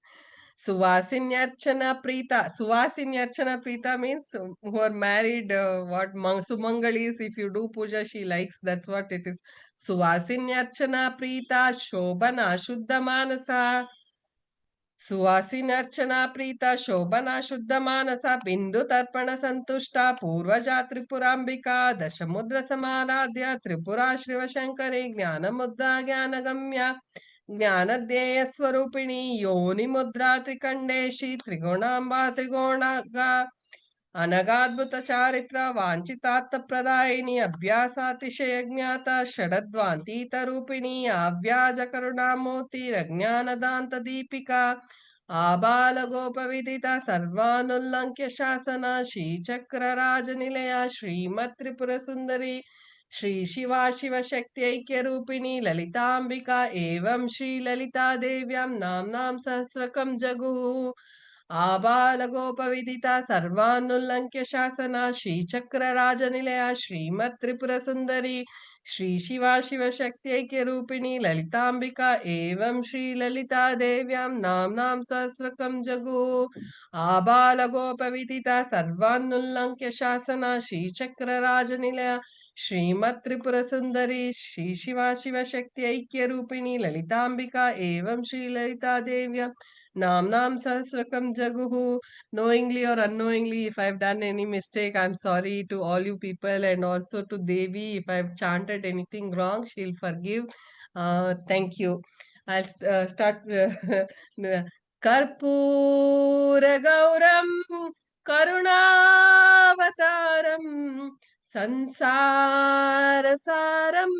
Suvasinyarchana Prita means who are married, Sumangalis, if you do puja, she likes, that's what it is. Suvasinyarchana Prita, Shobana, Shuddha Manasa. ಸುವಾಸಿನರ್ಚನಾ ಪ್ರೀತ ಶೋಭನಾ ಶುದ್ಧ ಮಾನಸ ಬಿಂದು ತರ್ಪಣ ಸಂತುಷ್ಟ ಪೂರ್ವಜಾ ತ್ರಿಪುರಾಂಬಿಕಾ ದಶಮುದ್ರ ಸಮಾರಾಧ್ಯ ತ್ರಿಪುರಾ ಶಿವಶಂಕರಿ ಜ್ಞಾನ ಮುದ್ರಾ ಜ್ಞಾನಗಮ್ಯ ಜ್ಞಾನಧ್ಯೇಯ ಸ್ವರೂಪಿಣಿ ಯೋನಿ ಮುದ್ರಾ ತ್ರಿಕಂಡೇಶಿ ತ್ರಿಗುಣಾಂಬಾ ತ್ರಿಗೋಣಗ ಅನಗಾದ್ಭುತ ಚಾರಿತ್ರ ವಾಂಚಿತಾರ್ಥ ಪ್ರದಾಯಿನಿ ಅಭ್ಯಾಸಾತಿಶಯ ಜ್ಞಾತ ಷಡದ್ವಾಂತೀತ ರೂಪಿಣಿ ಅವ್ಯಾಜ ಕರುಣಾಮೂರ್ತಿ ರಜ್ಞಾನದಾಂತ ದೀಪಿಕಾ ಆಬಾಲ ಗೋಪ ವಿದಿತ ಸರ್ವಾನುಲ್ಲಂಘ್ಯ ಶಾಸನ ಶ್ರೀಚಕ್ರ ರಾಜ ನಿಲಯ ಶ್ರೀಮತ್ ತ್ರಿಪುರ ಸುಂದರಿ ಶ್ರೀ ಶಿವ ಶಕ್ತಿ ರೂಪಿಣಿ ಲಲಿತಾಂಬಿಕಾ ಏವಂ ಶ್ರೀ ಲಲಿತಾ ದೇವ್ಯಾಂ ನಾಮ್ನಾಂ ಸಹಸ್ರಕಂ ಜಗು ಆಬಾಲ ಗೋಪ ವಿದಿತ ಸರ್ವಾನುಲ್ಲಂಘ್ಯ ಶಾಸನ ಶ್ರೀಚಕ್ರ ರಾಜ ನಿಲಯ ಶ್ರೀಮತ್ ತ್ರಿಪುರ ಸುಂದರಿ ಶ್ರೀ ಶಿವ ಶಕ್ತಿ ರೂಪಿಣಿ ಲಲಿತಾಂಬಿಕಾ ಏವಂ ಶ್ರೀ ಲಲಿತಾ ದೇವ್ಯಾಂ ನಾಮ್ನಾಂ ಸಹಸ್ರಕಂ ಜಗು ಆಬಾಲ ಗೋಪ ವಿದಿತ ಸರ್ವಾನುಲ್ಲಂಘ್ಯ ಶಾಸನ ಶ್ರೀಚಕ್ರ ರಾಜ ನಿಲಯ ಶ್ರೀಮತ್ ತ್ರಿಪುರ ಸುಂದರಿ ಶ್ರೀ ಶಿವ ಶಕ್ತಿ ರೂಪಿಣಿ ಲಲಿತಾಂಬಿಕಾ ಏವಂ Shri Lalitha ದೇವ್ಯಾಂ Namnam Sahasrakam Jaguhu. Knowingly or unknowingly, if I've done any mistake, I'm sorry to all you people, and also to Devi. If I've chanted anything wrong, she'll forgive. Thank you. I'll start. Karpura Gauram Karunavataram Sansarasaram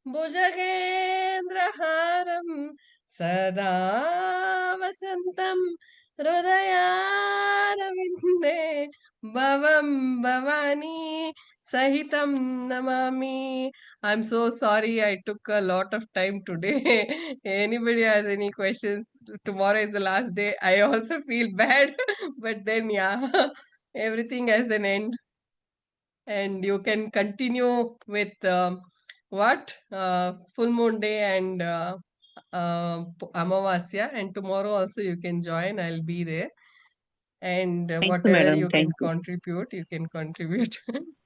Bhujagendraharam Sada Vasantam Hridayaravinде Bhavam Bhavani Sahitam Namami. I'm so sorry I took a lot of time today. Anybody has any questions? Tomorrow is the last day. I also feel bad, but then, yeah, everything has an end. And you can continue with what? Full moon day and Amavasya. And tomorrow also you can join. I'll be there. And Thank you, whatever madam. you Thank can you. contribute, you can contribute.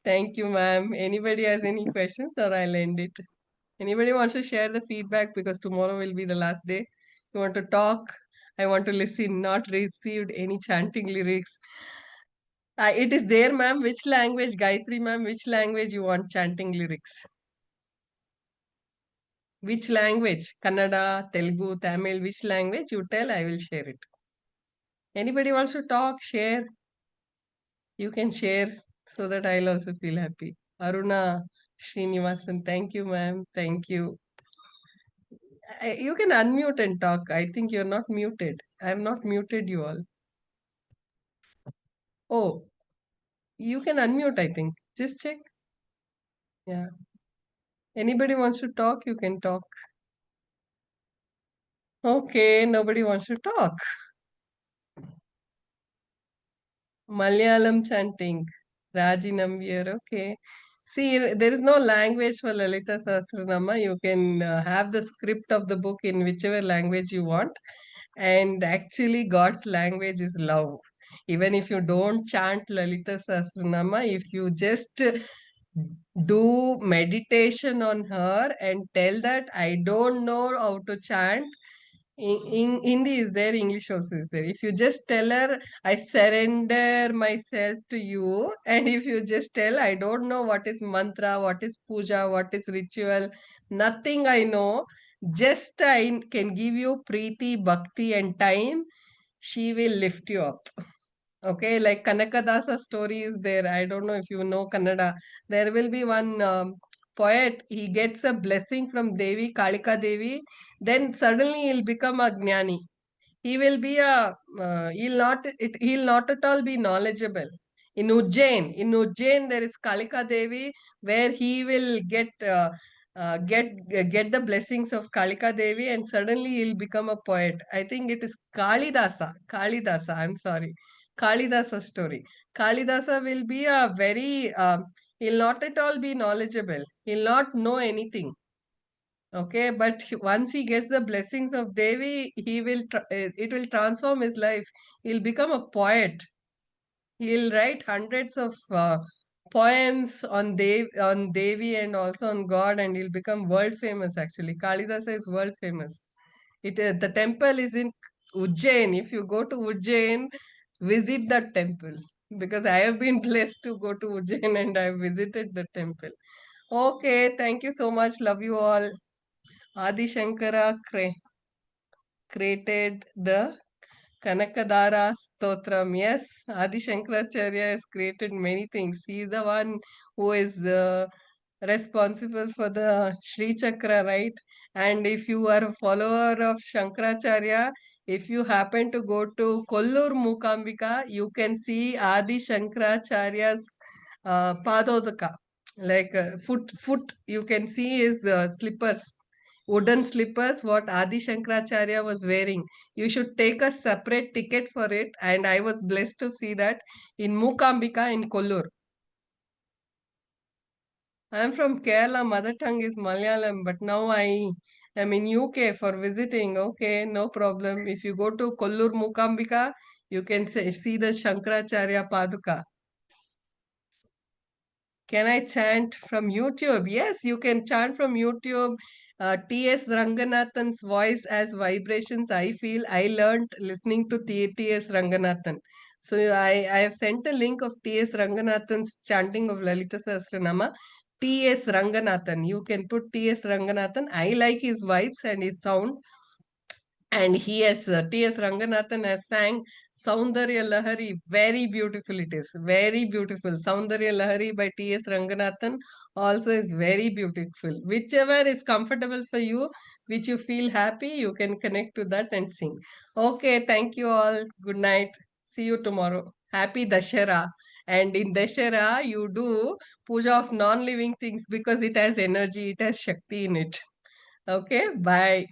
Thank you, ma'am. Anybody has any questions, or I'll end it? Anybody wants to share the feedback, because tomorrow will be the last day? You want to talk? I want to listen. Not received any chanting lyrics. It is there, ma'am. Which language, Gayatri, ma'am? Which language you want chanting lyrics? Which language? Kannada, Telugu, Tamil? Which language? You tell. I will share it. Anybody wants to talk? Share. You can share so that I'll also feel happy. Aruna Srinivasan, thank you, ma'am. Thank you. You can unmute and talk. I think you're not muted. I have not muted you all. Oh, you can unmute, I think. Just check. Yeah. Anybody wants to talk, you can talk. Okay, nobody wants to talk. Malayalam chanting. Raji Nambiar, okay. See, there is no language for Lalita Sahasranama. You can have the script of the book in whichever language you want. And actually, God's language is love. Even if you don't chant Lalita Sahasranama, if you just do meditation on her and tell that I don't know how to chant. In Hindi is there, English also is there. If you just tell her, I surrender myself to you, and if you just tell, I don't know what is mantra, what is puja, what is ritual, nothing I know, just I can give you preeti, bhakti, and time, she will lift you up. Okay, like Kanakadasa story is there. I don't know if you know Kannada. There will be one poet, he gets a blessing from Devi, Kalika Devi, then suddenly he'll become a jnani. He will be he'll not at all be knowledgeable. In Ujjain there is Kalika Devi, where he will get the blessings of Kalika Devi, and suddenly he'll become a poet. I think it is Kalidasa, I'm sorry. Kalidasa story. Kalidasa will be a very, he'll not at all be knowledgeable. He'll not know anything. Okay, but once he gets the blessings of Devi, it will transform his life. He'll become a poet. He'll write hundreds of poems on Devi and also on God, and he'll become world famous. Actually, Kalidasa is world famous. The temple is in Ujjain. If you go to Ujjain, visit that temple, because I have been blessed to go to Ujjain and I visited the temple. Okay, thank you so much. Love you all. Adi Shankara created the Kanakadara Stotram. Yes, Adi Shankaracharya has created many things. He is the one who is responsible for the Sri Chakra, right? And if you are a follower of Shankaracharya, if you happen to go to Kollur Mukambika, you can see Adi Shankaracharya's Padodaka, like foot. You can see his slippers, wooden slippers, what Adi Shankaracharya was wearing. You should take a separate ticket for it, and I was blessed to see that in Mukambika in Kollur. I am from Kerala, mother tongue is Malayalam, but now I am in UK for visiting. Okay, no problem. If you go to Kollur Mukambika, you can see the Shankaracharya Paduka. Can I chant from YouTube? Yes, you can chant from YouTube. T.S. Ranganathan's voice as vibrations, I feel. I learned listening to T.S. Ranganathan. So I have sent a link of T.S. Ranganathan's chanting of Lalita Sahasranama. T.S. Ranganathan. You can put T.S. Ranganathan. I like his vibes and his sound. And he has, T.S. Ranganathan has sang Saundarya Lahari. Very beautiful it is. Very beautiful. Saundarya Lahari by T.S. Ranganathan also is very beautiful. Whichever is comfortable for you, which you feel happy, you can connect to that and sing. Okay, thank you all. Good night. See you tomorrow. Happy Dashera. And in Dashera, you do puja of non-living things because it has energy, it has Shakti in it. Okay, bye.